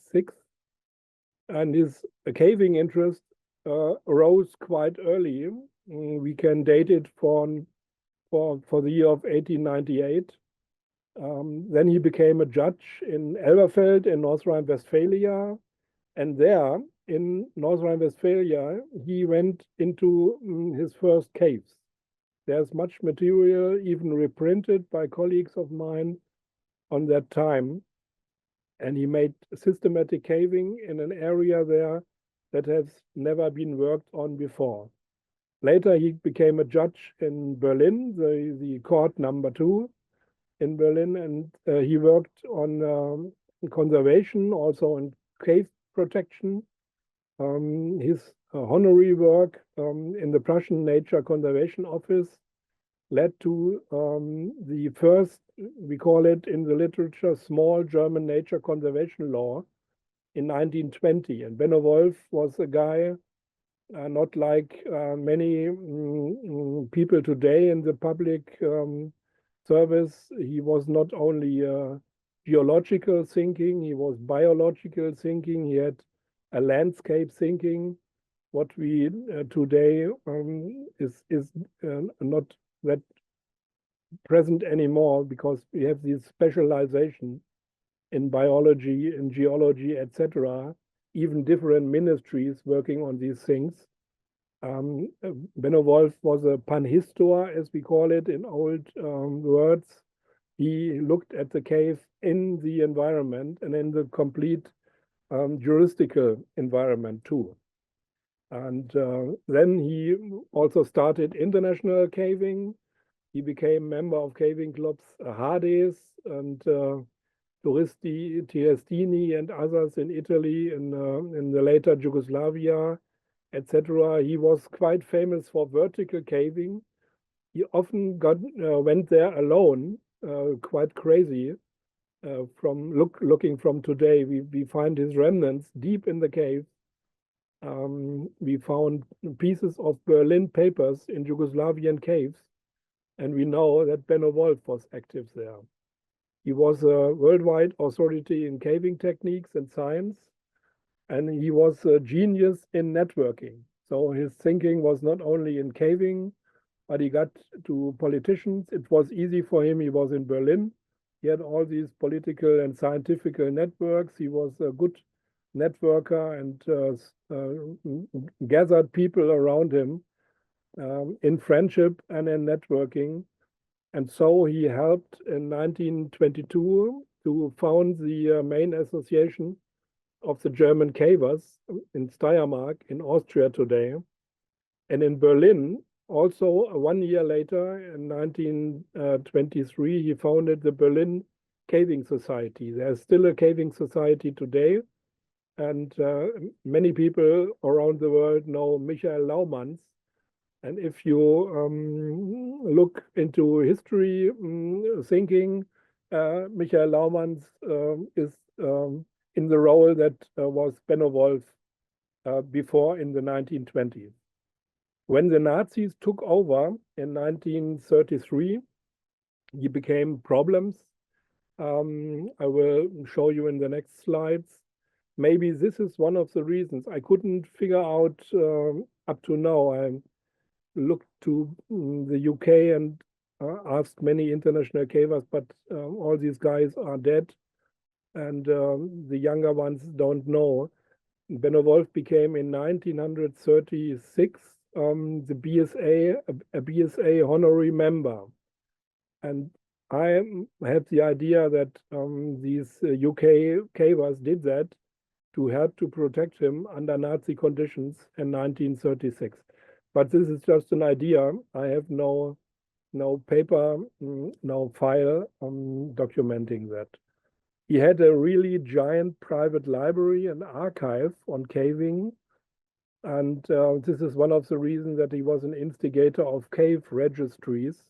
Speaker 8: And his caving interest arose quite early. We can date it for the year of 1898. Then he became a judge in Elberfeld in North Rhine-Westphalia. And there, in North Rhine-Westphalia, he went into his first caves. There's much material, even reprinted by colleagues of mine on that time. And he made systematic caving in an area there that has never been worked on before. Later, he became a judge in Berlin, the court number 2 in Berlin, and he worked on conservation, also on cave protection. His honorary work in the Prussian Nature Conservation Office led to the first, we call it in the literature, small German nature conservation law in 1920. And Benno Wolf was a guy, not like many people today in the public service. He was not only geological thinking, he was biological thinking, he had a landscape thinking. What we today is not that present anymore, because we have this specialization in biology, in geology, etc., even different ministries working on these things. Benno Wolf was a panhistor, as we call it in old words. He looked at the cave in the environment and in the complete juristical environment too. And then he also started international caving. He became member of caving clubs ADES and Triestini and others in Italy, in the later Yugoslavia, etc. He was quite famous for vertical caving. He often went there alone, quite crazy. Looking from today, we find his remnants deep in the cave. We found pieces of Berlin papers in Yugoslavian caves, and we know that Benno Wolf was active there. He was a worldwide authority in caving techniques and science, and he was a genius in networking. So his thinking was not only in caving, but he got to politicians. It was easy for him. He was in Berlin. He had all these political and scientific networks. He was a good networker and gathered people around him in friendship and in networking. And so he helped in 1922 to found the main association of the German cavers in Steiermark, in Austria today. And in Berlin, also 1 year later, in 1923, he founded the Berlin Caving Society. There's still a caving society today. And many people around the world know Michael Laumanns. And if you look into history thinking, Michael Laumanns is in the role that was Benno Wolf before in the 1920s. When the Nazis took over in 1933, he became problems. I will show you in the next slides. maybe this is one of the reasons. I couldn't figure out up to now. I looked to the UK and asked many international cavers, but all these guys are dead, and the younger ones don't know. Benno Wolf became in 1936 the BSA, a BSA honorary member. And I had the idea that these UK cavers did that to help to protect him under Nazi conditions in 1936. But this is just an idea. I have no paper, no file documenting that. He had a really giant private library and archive on caving. And this is one of the reasons that he was an instigator of cave registries.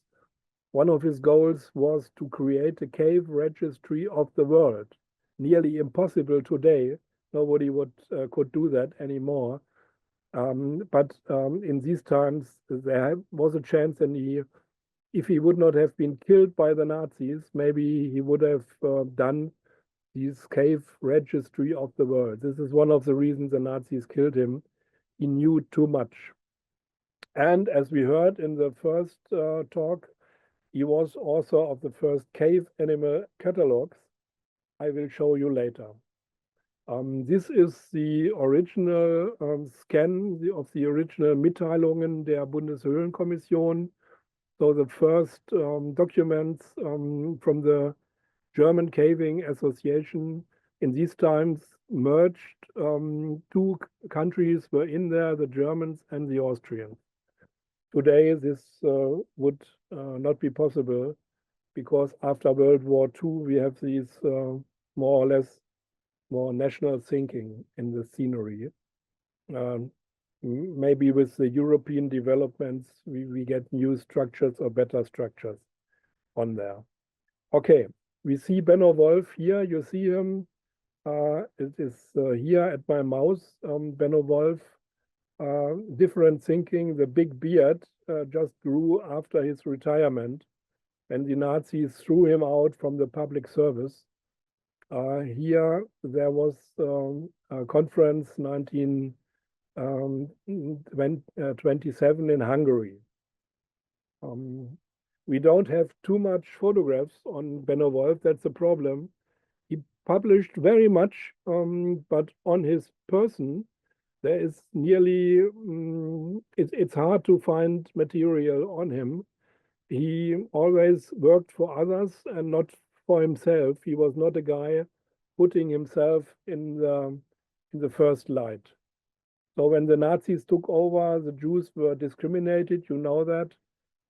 Speaker 8: One of his goals was to create a cave registry of the world. Nearly impossible today. Nobody could do that anymore. But in these times, there was a chance, and if he would not have been killed by the Nazis, maybe he would have done this cave registry of the world. This is one of the reasons the Nazis killed him. He knew too much. And as we heard in the first talk, he was author of the first cave animal catalogs. I will show you later. This is the original scan of the original Mitteilungen der Bundeshöhlenkommission. So the first documents from the German Caving Association in these times merged. Two countries were in there, the Germans and the Austrians. Today, this would not be possible because after World War II, we have these more or less more national thinking in the scenery. Maybe with the European developments, we get new structures or better structures on there. Okay, we see Benno Wolf here. You see him. It is here at my mouse. Benno Wolf, different thinking. The big beard just grew after his retirement, and the Nazis threw him out from the public service. Here there was a conference 1927 in Hungary. We don't have too much photographs on Benno Wolf. That's the problem. He published very much, but on his person, there is nearly, it's hard to find material on him. He always worked for others and not for himself. He was not a guy putting himself in the first light. So when the Nazis took over, the Jews were discriminated, you know that.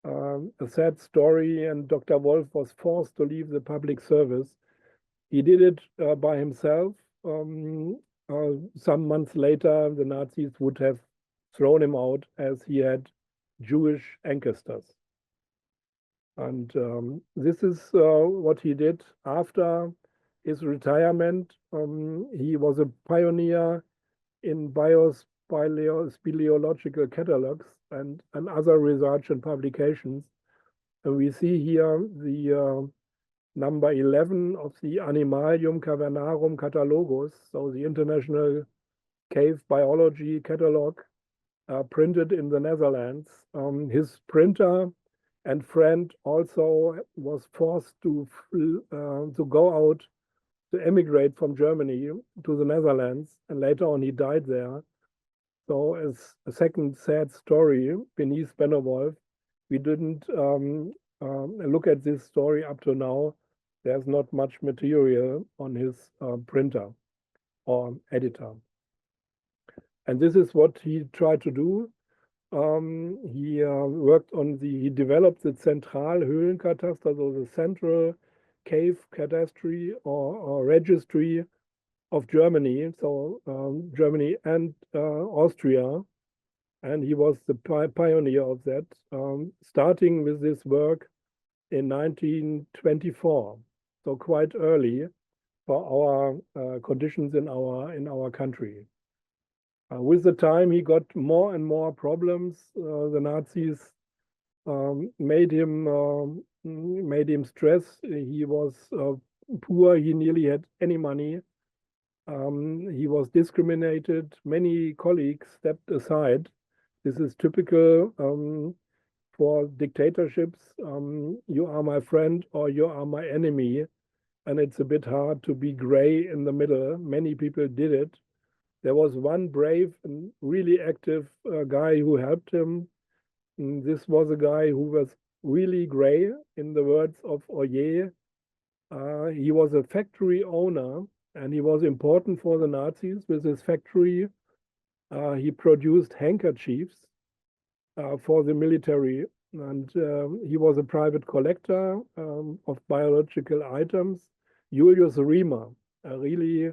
Speaker 8: A sad story, and Dr. Wolf was forced to leave the public service. He did it by himself. Some months later, the Nazis would have thrown him out as he had Jewish ancestors. And this is what he did after his retirement. He was a pioneer in speleological catalogs and other research and publications. And we see here the number 11 of the Animalium Cavernarum Catalogus, so the International Cave Biology Catalog, printed in the Netherlands. His printer and friend also was forced to go out, to emigrate from Germany to the Netherlands, and later on he died there. So as a second sad story beneath Benno Wolf, we didn't look at this story up to now. There's not much material on his printer or editor. And this is what he tried to do. He worked on he developed the Zentralhöhlenkataster, so the central cave cadastry or registry of Germany, so Germany and Austria. And he was the pioneer of that, starting with this work in 1924, so quite early for our conditions in our country. With the time, he got more and more problems. The Nazis made him stress. He was poor. He nearly had any money. He was discriminated. Many colleagues stepped aside. This is typical for dictatorships. You are my friend or you are my enemy. And it's a bit hard to be gray in the middle. Many people did it. There was one brave and really active guy who helped him. And this was a guy who was really gray, in the words of Oier. He was a factory owner, and he was important for the Nazis with his factory. He produced handkerchiefs for the military, and he was a private collector of biological items. Julius Riemer, a really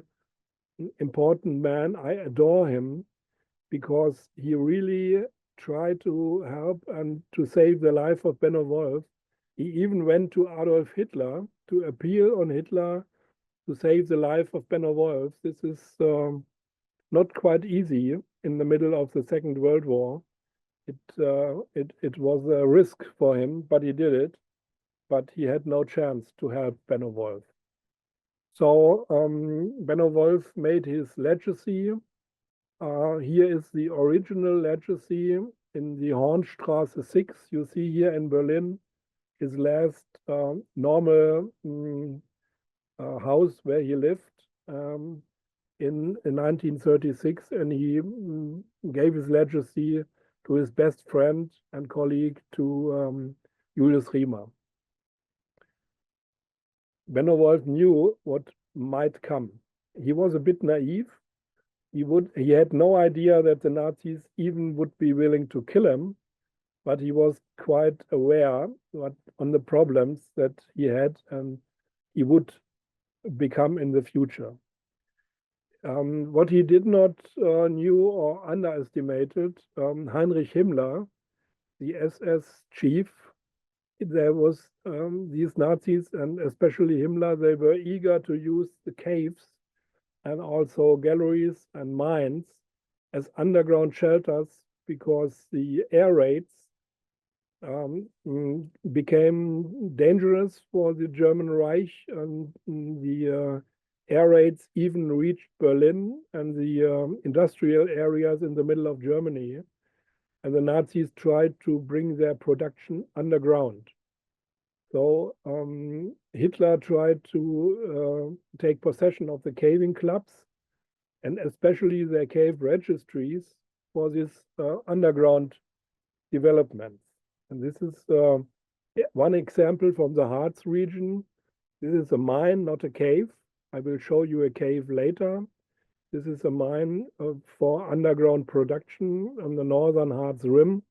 Speaker 8: important man. I adore him because he really tried to help and to save the life of Benno Wolf. He even went to Adolf Hitler to appeal on Hitler to save the life of Benno Wolf. This is not quite easy in the middle of the Second World War. It was a risk for him, but he did it. But he had no chance to help Benno Wolf. So Benno Wolf made his legacy. Here is the original legacy in the Hornstraße 6. You see here in Berlin his last normal house where he lived in 1936, and he gave his legacy to his best friend and colleague, to Julius Riemer. Benno Wolf knew what might come. He was a bit naive. He had no idea that the Nazis even would be willing to kill him, but he was quite aware on the problems that he had and he would become in the future. What he did not knew or underestimated, Heinrich Himmler, the SS chief, there was these Nazis, and especially Himmler, they were eager to use the caves and also galleries and mines as underground shelters, because the air raids became dangerous for the German Reich, and the air raids even reached Berlin and the industrial areas in the middle of Germany. And the Nazis tried to bring their production underground. So Hitler tried to take possession of the caving clubs, and especially their cave registries, for this underground development. And this is one example from the Harz region. This is a mine, not a cave. I will show you a cave later. This is a mine for underground production on the northern Harz Rim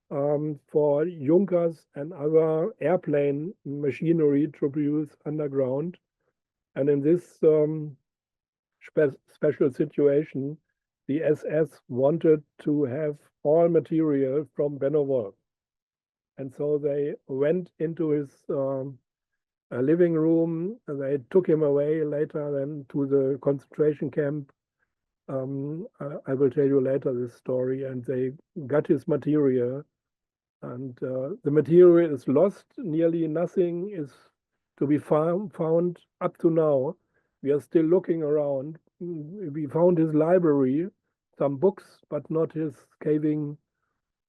Speaker 8: for Junkers and other airplane machinery to produce underground. And in this special situation, the SS wanted to have all material from Benno Wolf. And so they went into his living room, and they took him away later then to the concentration camp. I will tell you later this story, and they got his material, and the material is lost. Nearly nothing is to be found up to now. We are still looking around. We found his library, some books, but not his caving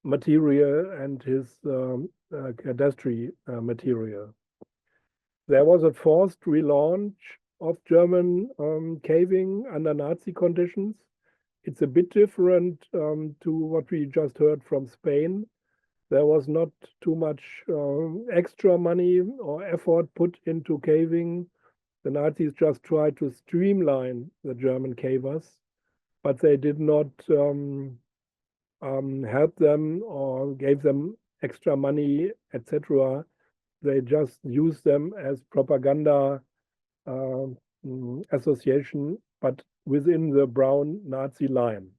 Speaker 8: material and his cadastry material. There was a forced relaunch of German caving under Nazi conditions. It's a bit different to what we just heard from Spain. There was not too much extra money or effort put into caving. The Nazis just tried to streamline the German cavers, but they did not help them or gave them extra money, etc. They just used them as propaganda association, but within the brown Nazi line.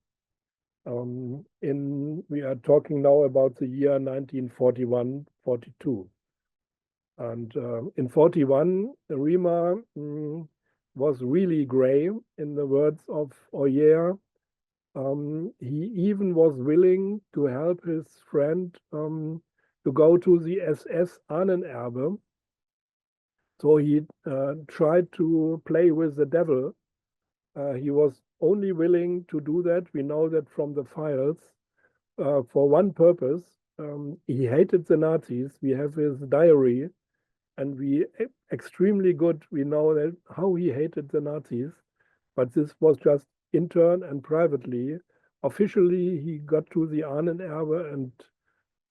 Speaker 8: We are talking now about the year 1941-42. And in 41, Riemer was really gray, in the words of Oier. He even was willing to help his friend to go to the SS Ahnenerbe. So he tried to play with the devil he was only willing to do that. We know that from the files for one purpose. He hated the Nazis. We have his diary, and we extremely good. We know that how he hated the Nazis, but this was just intern and privately. Officially, he got to the Ahnenerbe and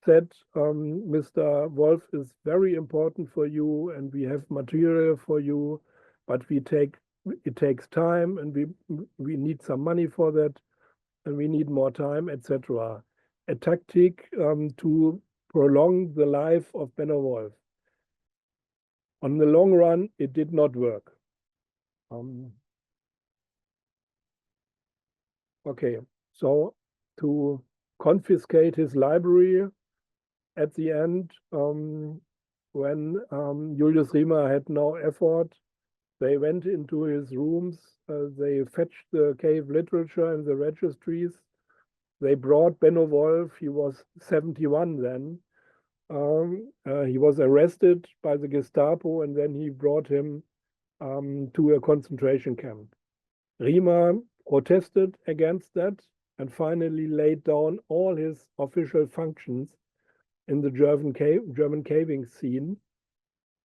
Speaker 8: said, Mr. Wolf is very important for you, and we have material for you, but it takes time, and we need some money for that, and we need more time, etc. A tactic to prolong the life of Benno Wolf. On the long run, it did not work. Okay, so to confiscate his library at the end, when Julius Riemer had no effort, they went into his rooms, they fetched the cave literature and the registries. They brought Benno Wolf, he was 71 then. He was arrested by the Gestapo, and then he brought him to a concentration camp. Riemer protested against that and finally laid down all his official functions in the German caving scene,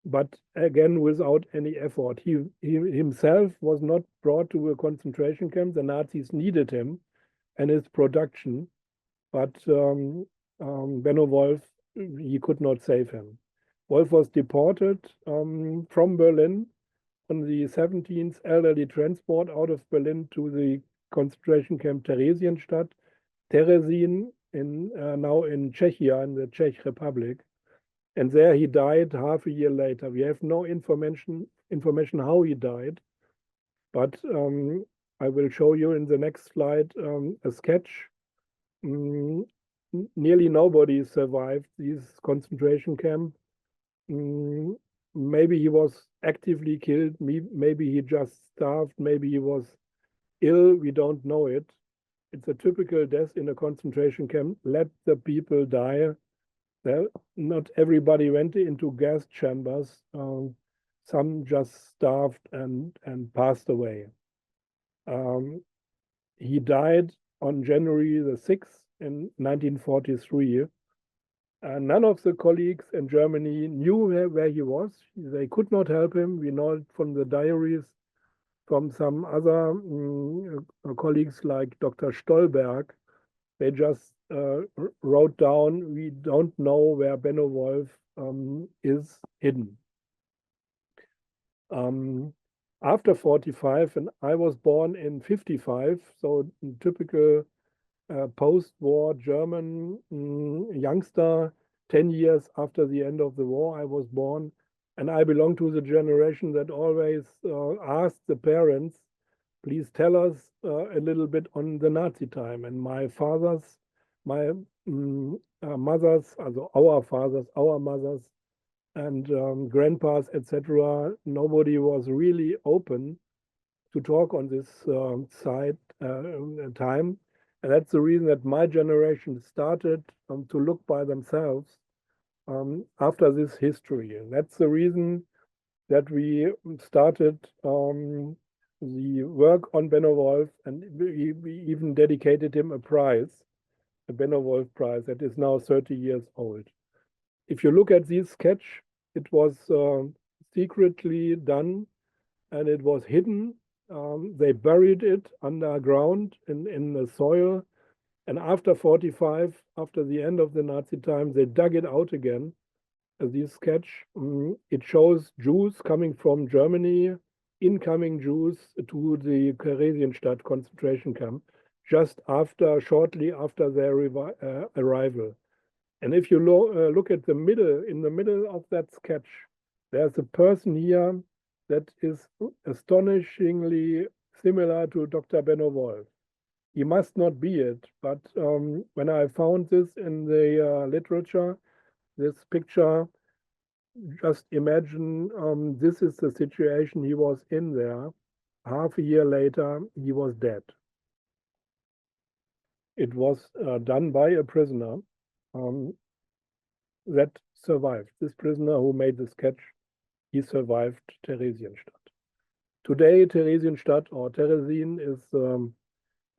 Speaker 8: but again without any effort. He himself was not brought to a concentration camp. The Nazis needed him and his production, but Benno Wolf, he could not save him. Wolf was deported from Berlin on the 17th elderly transport out of Berlin to the concentration camp Theresienstadt, Terezin, now in Czechia, in the Czech Republic. And there he died half a year later. We have no information how he died, but I will show you in the next slide a sketch. Nearly nobody survived this concentration camp. Maybe he was actively killed, maybe he just starved, maybe he was ill, we don't know it. It's a typical death in a concentration camp. Let the people die. Not everybody went into gas chambers. Some just starved and passed away. He died on January the 6th in 1943. None of the colleagues in Germany knew where he was. They could not help him. We know it from the diaries from some other colleagues like Dr. Stolberg. They just wrote down, we don't know where Benno Wolf is hidden. After 45, and I was born in 55, so typical post-war German youngster, 10 years after the end of the war, I was born. And I belong to the generation that always asked the parents, please tell us a little bit on the Nazi time. And my fathers, my mothers, also our fathers, our mothers, and grandpas, etc., nobody was really open to talk on this time. And that's the reason that my generation started to look by themselves after this history. And that's the reason that we started the work on Benno Wolf, and we even dedicated him a prize, a Benno Wolf prize that is now 30 years old. If you look at this sketch, it was secretly done and it was hidden. They buried it underground in the soil. And after 45, after the end of the Nazi time, they dug it out again. This sketch, it shows Jews coming from Germany, incoming Jews to the Theresienstadt concentration camp, shortly after their arrival. And if you look at the middle, in the middle of that sketch, there's a person here that is astonishingly similar to Dr. Benno Wolf. He must not be it, but when I found this in the literature, this picture, just imagine this is the situation he was in there. Half a year later, he was dead. It was done by a prisoner that survived. This prisoner who made the sketch, he survived Theresienstadt. Today, Theresienstadt or Theresien is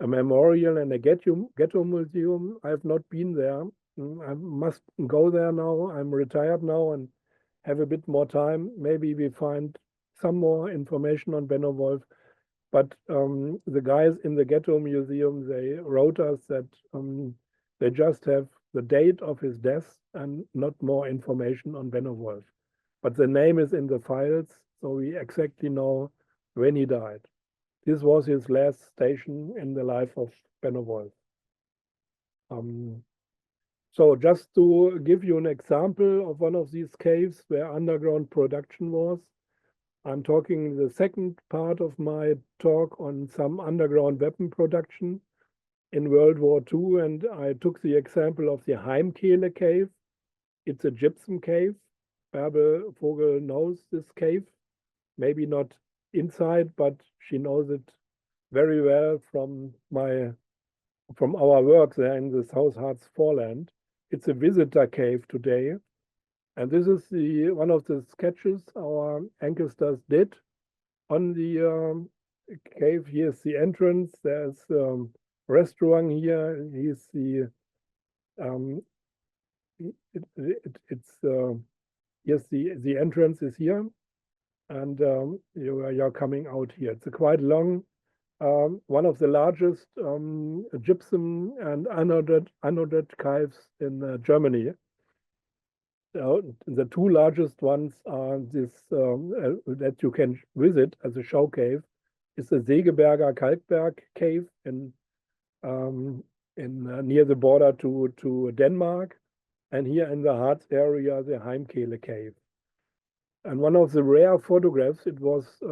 Speaker 8: a memorial and a ghetto museum. I have not been there. I must go there now. I'm retired now and have a bit more time. Maybe we find some more information on Benno Wolf. But the guys in the Ghetto Museum, they wrote us that they just have the date of his death and not more information on Benno Wolf. But the name is in the files, so we exactly know when he died. This was his last station in the life of Benno Wolf. So just to give you an example of one of these caves where underground production was, I'm talking the second part of my talk on some underground weapon production in World War II, and I took the example of the Heimkehle cave. It's a gypsum cave. Bärbel Vogel knows this cave, maybe not inside, but she knows it very well from our work there in the South Harz foreland. It's a visitor cave today. And this is one of the sketches our ancestors did on the cave. Here's the entrance. There's a restaurant here. Here's the yes, the entrance is here, and you're coming out here. It's a quite long, one of the largest gypsum and anodate caves in Germany. The two largest ones are this that you can visit as a show cave is the Segeberger Kalkberg cave in near the border to Denmark, and here in the Harz area the Heimkehle cave. And one of the rare photographs, it was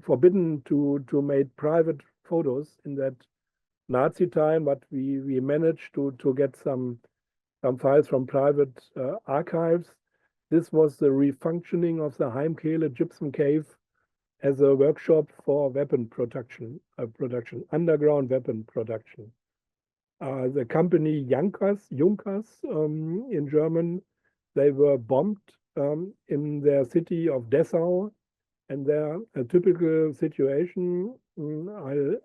Speaker 8: forbidden to make private photos in that Nazi time, but we managed to get some files from private archives. This was the refunctioning of the Heimkehle gypsum cave as a workshop for weapon production, underground weapon production. The company Junkers in German, they were bombed in their city of Dessau, and their typical situation,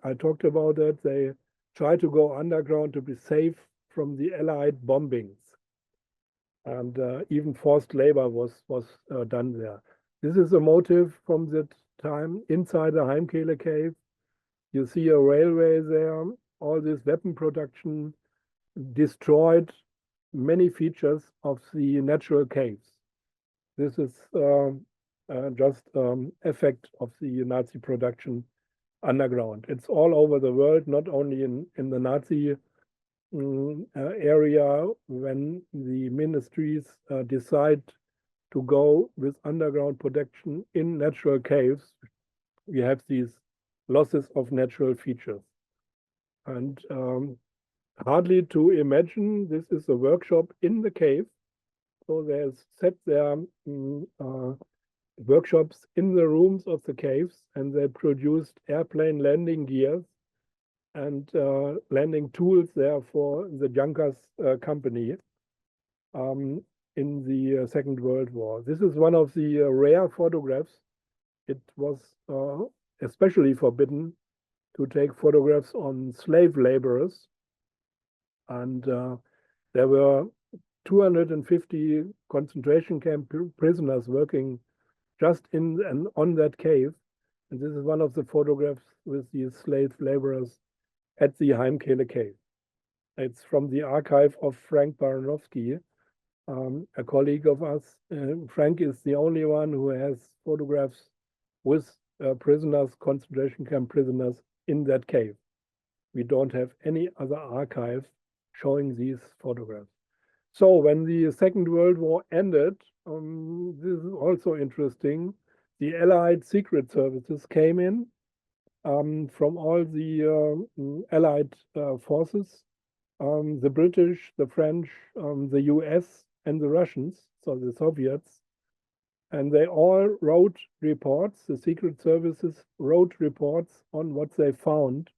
Speaker 8: I talked about that, they try to go underground to be safe from the Allied bombings, and even forced labor was done there. This is a motive from that time inside the Heimkehle cave. You see a railway there. All this weapon production destroyed many features of the natural caves. This is just effect of the Nazi production underground. It's all over the world, not only in the Nazi area. When the ministries decide to go with underground production in natural caves, we have these losses of natural features. And hardly to imagine, this is a workshop in the cave. So there's set there workshops in the rooms of the caves, and they produced airplane landing gears and landing tools there for the Junkers company in the Second World War. This is one of the rare photographs. It was especially forbidden to take photographs on slave laborers, and there were 250 concentration camp prisoners working just in and on that cave, and this is one of the photographs with these slave laborers at the Heimkehle cave. It's from the archive of Frank Baranowski, a colleague of us. Frank is the only one who has photographs with prisoners, concentration camp prisoners in that cave. We don't have any other archive showing these photographs. So when the Second World War ended, this is also interesting, the Allied secret services came in from all the Allied forces, the British, the French, the US, and the Russians, so the Soviets, and they all wrote reports. The secret services wrote reports on what they found,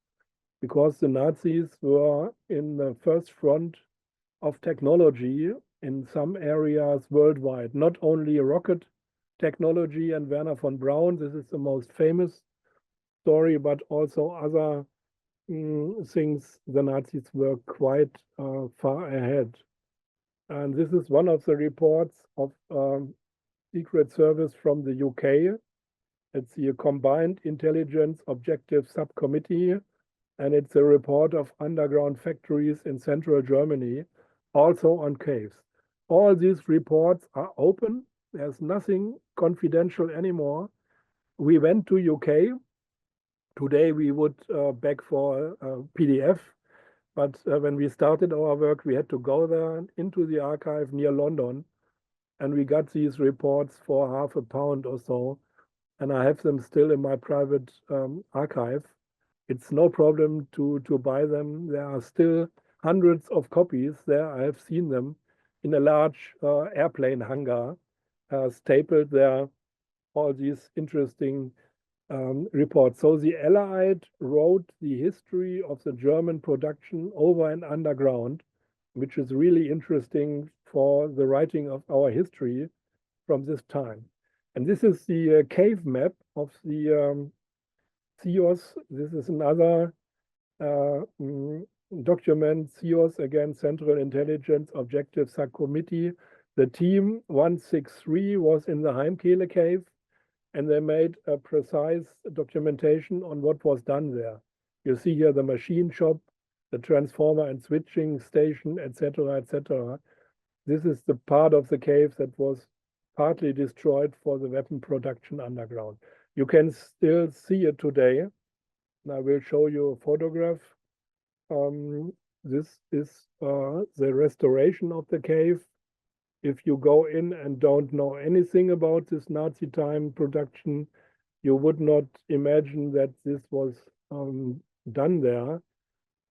Speaker 8: because the Nazis were in the first front of technology in some areas worldwide, not only rocket technology and Werner von Braun. This is the most famous story, but also other things. The Nazis were quite far ahead. And this is one of the reports of Secret Service from the UK. It's the Combined Intelligence Objective Subcommittee, and it's a report of underground factories in central Germany, also on caves. All these reports are open. There's nothing confidential anymore. We went to UK. Today we would beg for a PDF, but when we started our work, we had to go there into the archive near London, and we got these reports for £0.50 or so, and I have them still in my private archive. It's no problem to buy them. There are still hundreds of copies there. I have seen them in a large airplane hangar, stapled there, all these interesting reports. So the Allied wrote the history of the German production over and underground, which is really interesting for the writing of our history from this time. And this is the cave map of the CIOS. This is another document, CIOS, again, Central Intelligence Objective Subcommittee. The team 163 was in the Heimkehle cave, and they made a precise documentation on what was done there. You see here the machine shop, the transformer and switching station, etc., etc. This is the part of the cave that was partly destroyed for the weapon production underground. You can still see it today. And I will show you a photograph. This is the restoration of the cave. If you go in and don't know anything about this Nazi time production, you would not imagine that this was done there.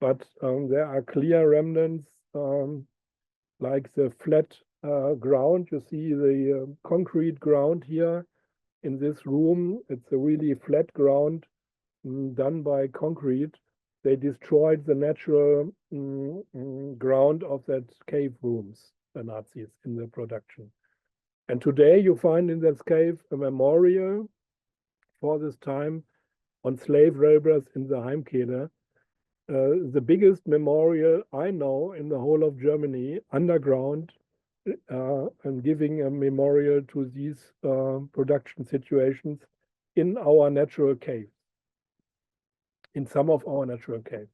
Speaker 8: But there are clear remnants, like the flat ground. You see the concrete ground here in this room. It's a really flat ground done by concrete. They destroyed the natural ground of that cave rooms, the Nazis, in the production. And today you find in this cave a memorial for this time on slave laborers in the Heimkehle. The biggest memorial I know in the whole of Germany, underground, and giving a memorial to these production situations in our natural caves, in some of our natural caves.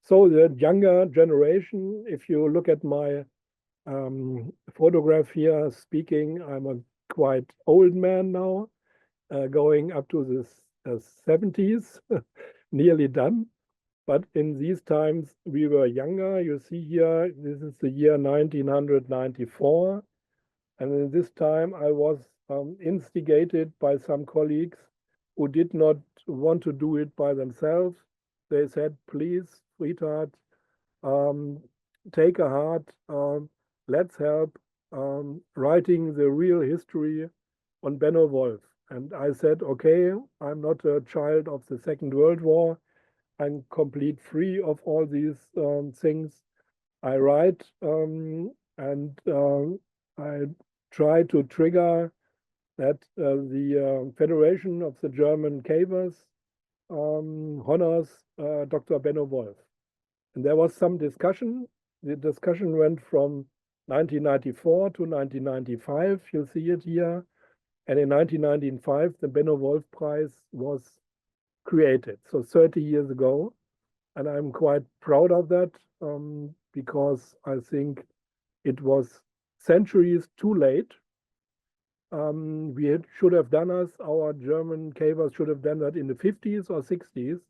Speaker 8: So the younger generation, if you look at my photograph here speaking, I'm a quite old man now, going up to the 70s, nearly done. But in these times, we were younger. You see here, this is the year 1994. And in this time, I was instigated by some colleagues who did not want to do it by themselves. They said, please, Friedhart, take a heart, let's help writing the real history on Benno Wolf. And I said, okay, I'm not a child of the Second World War. I'm complete free of all these things. I write and I try to trigger that the Federation of the German Cavers honors Dr. Benno Wolf. And there was some discussion. The discussion went from 1994 to 1995. You'll see it here. And in 1995, the Benno Wolf Prize was created, so 30 years ago. And I'm quite proud of that because I think it was centuries too late. We should have done us, our German cavers should have done that in the 50s or 60s,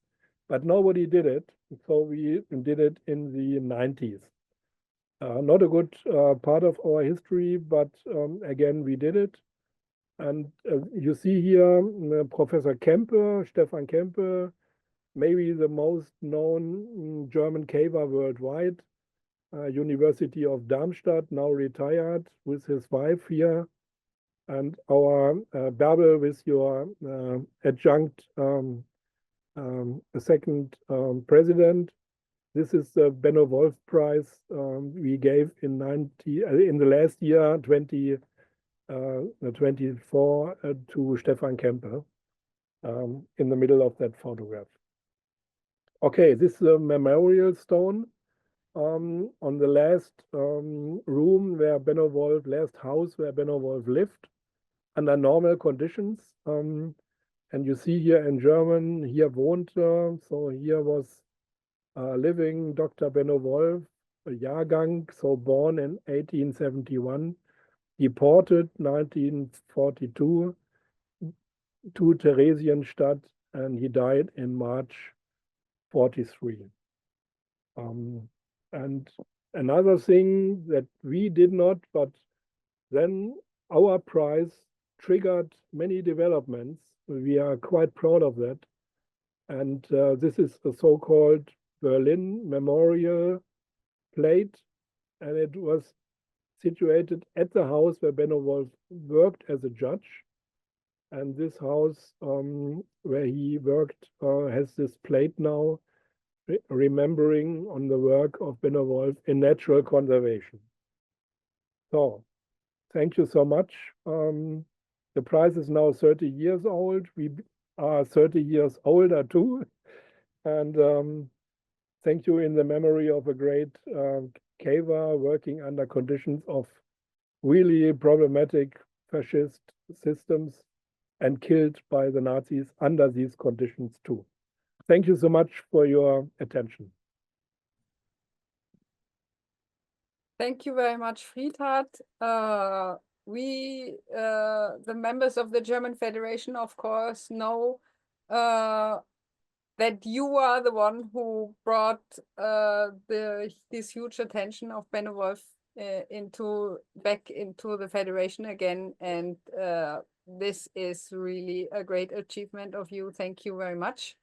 Speaker 8: but nobody did it. So we did it in the 90s. Not a good part of our history, but again, we did it. And you see here Professor Kempe, Stefan Kempe, maybe the most known German caver worldwide, University of Darmstadt, now retired, with his wife here, and our Bärbel with your adjunct second president. This is the Benno Wolf Prize we gave in the last year, 2024, to Stefan Kempe. in the middle of that photograph. Okay, this is a memorial stone on the last room where Benno Wolf, last house where Benno Wolf lived under normal conditions. And you see here in German, hier wohnte, so here was living Dr. Benno Wolf, a Jahrgang, so born in 1871, deported 1942 to Theresienstadt, and he died in March 43. And another thing that we did not, but then our prize triggered many developments. We are quite proud of that. And this is a so-called Berlin Memorial Plate, and it was situated at the house where Benno Wolf worked as a judge. And this house where he worked has this plate now, remembering on the work of Benno Wolf in natural conservation. So, thank you so much. The prize is now 30 years old. We are 30 years older too. And thank you in the memory of a great caver working under conditions of really problematic fascist systems and killed by the Nazis under these conditions too. Thank you so much for your attention.
Speaker 1: Thank you very much, Friedhart. We, the members of the German Federation, of course, know that you are the one who brought this huge attention of Benno Wolf back into the Federation again, and this is really a great achievement of you. Thank you very much.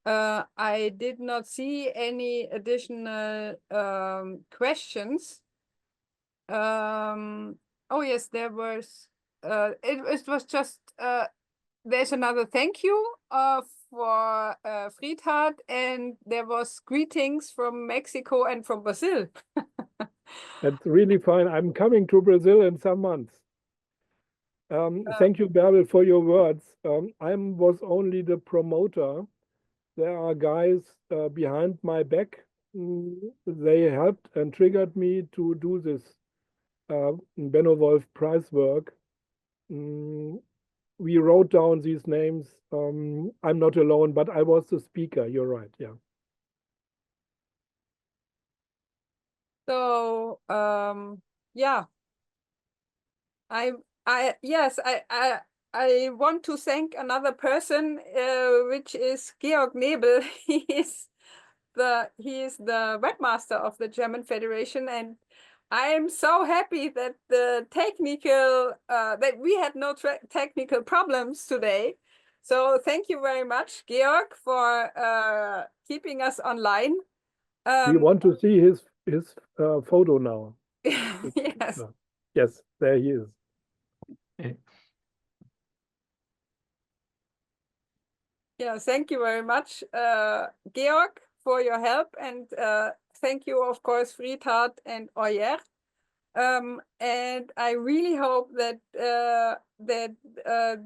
Speaker 1: I did not see any additional questions. Oh yes, there was. It was just. There's another thank you for Friedhart, and there was greetings from Mexico and from Brazil.
Speaker 8: That's really fine. I'm coming to Brazil in some months. Thank you, Bärbel, for your words. I was only the promoter. There are guys behind my back. They helped and triggered me to do this Benno Wolf prize work. We wrote down these names. I'm not alone, but I was the speaker. You're right, yeah.
Speaker 1: So yeah, I want to thank another person, which is Georg Nebel. He is the webmaster of the German Federation, and I am so happy that the technical that we had no technical problems today. So thank you very much, Georg, for keeping us online.
Speaker 8: We want to see his photo now.
Speaker 1: Yes.
Speaker 8: Yes, there he is.
Speaker 1: Yeah, thank you very much, Georg, for your help, and thank you, of course, Friedhart and Oier. And I really hope that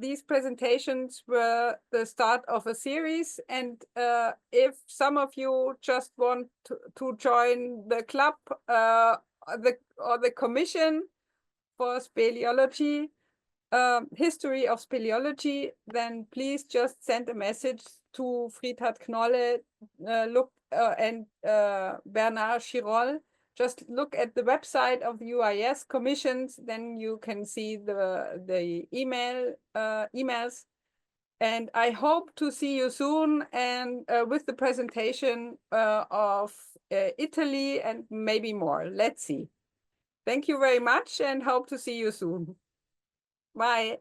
Speaker 1: these presentations were the start of a series. And if some of you just want to join the club or the commission for Speleology, history of Speleology, then please just send a message to Friedhart Knolle, and Bernard Chirol. Just look at the website of the UIS commissions, then you can see the emails. And I hope to see you soon, and with the presentation of Italy and maybe more. Let's see. Thank you very much, and hope to see you soon. Bye.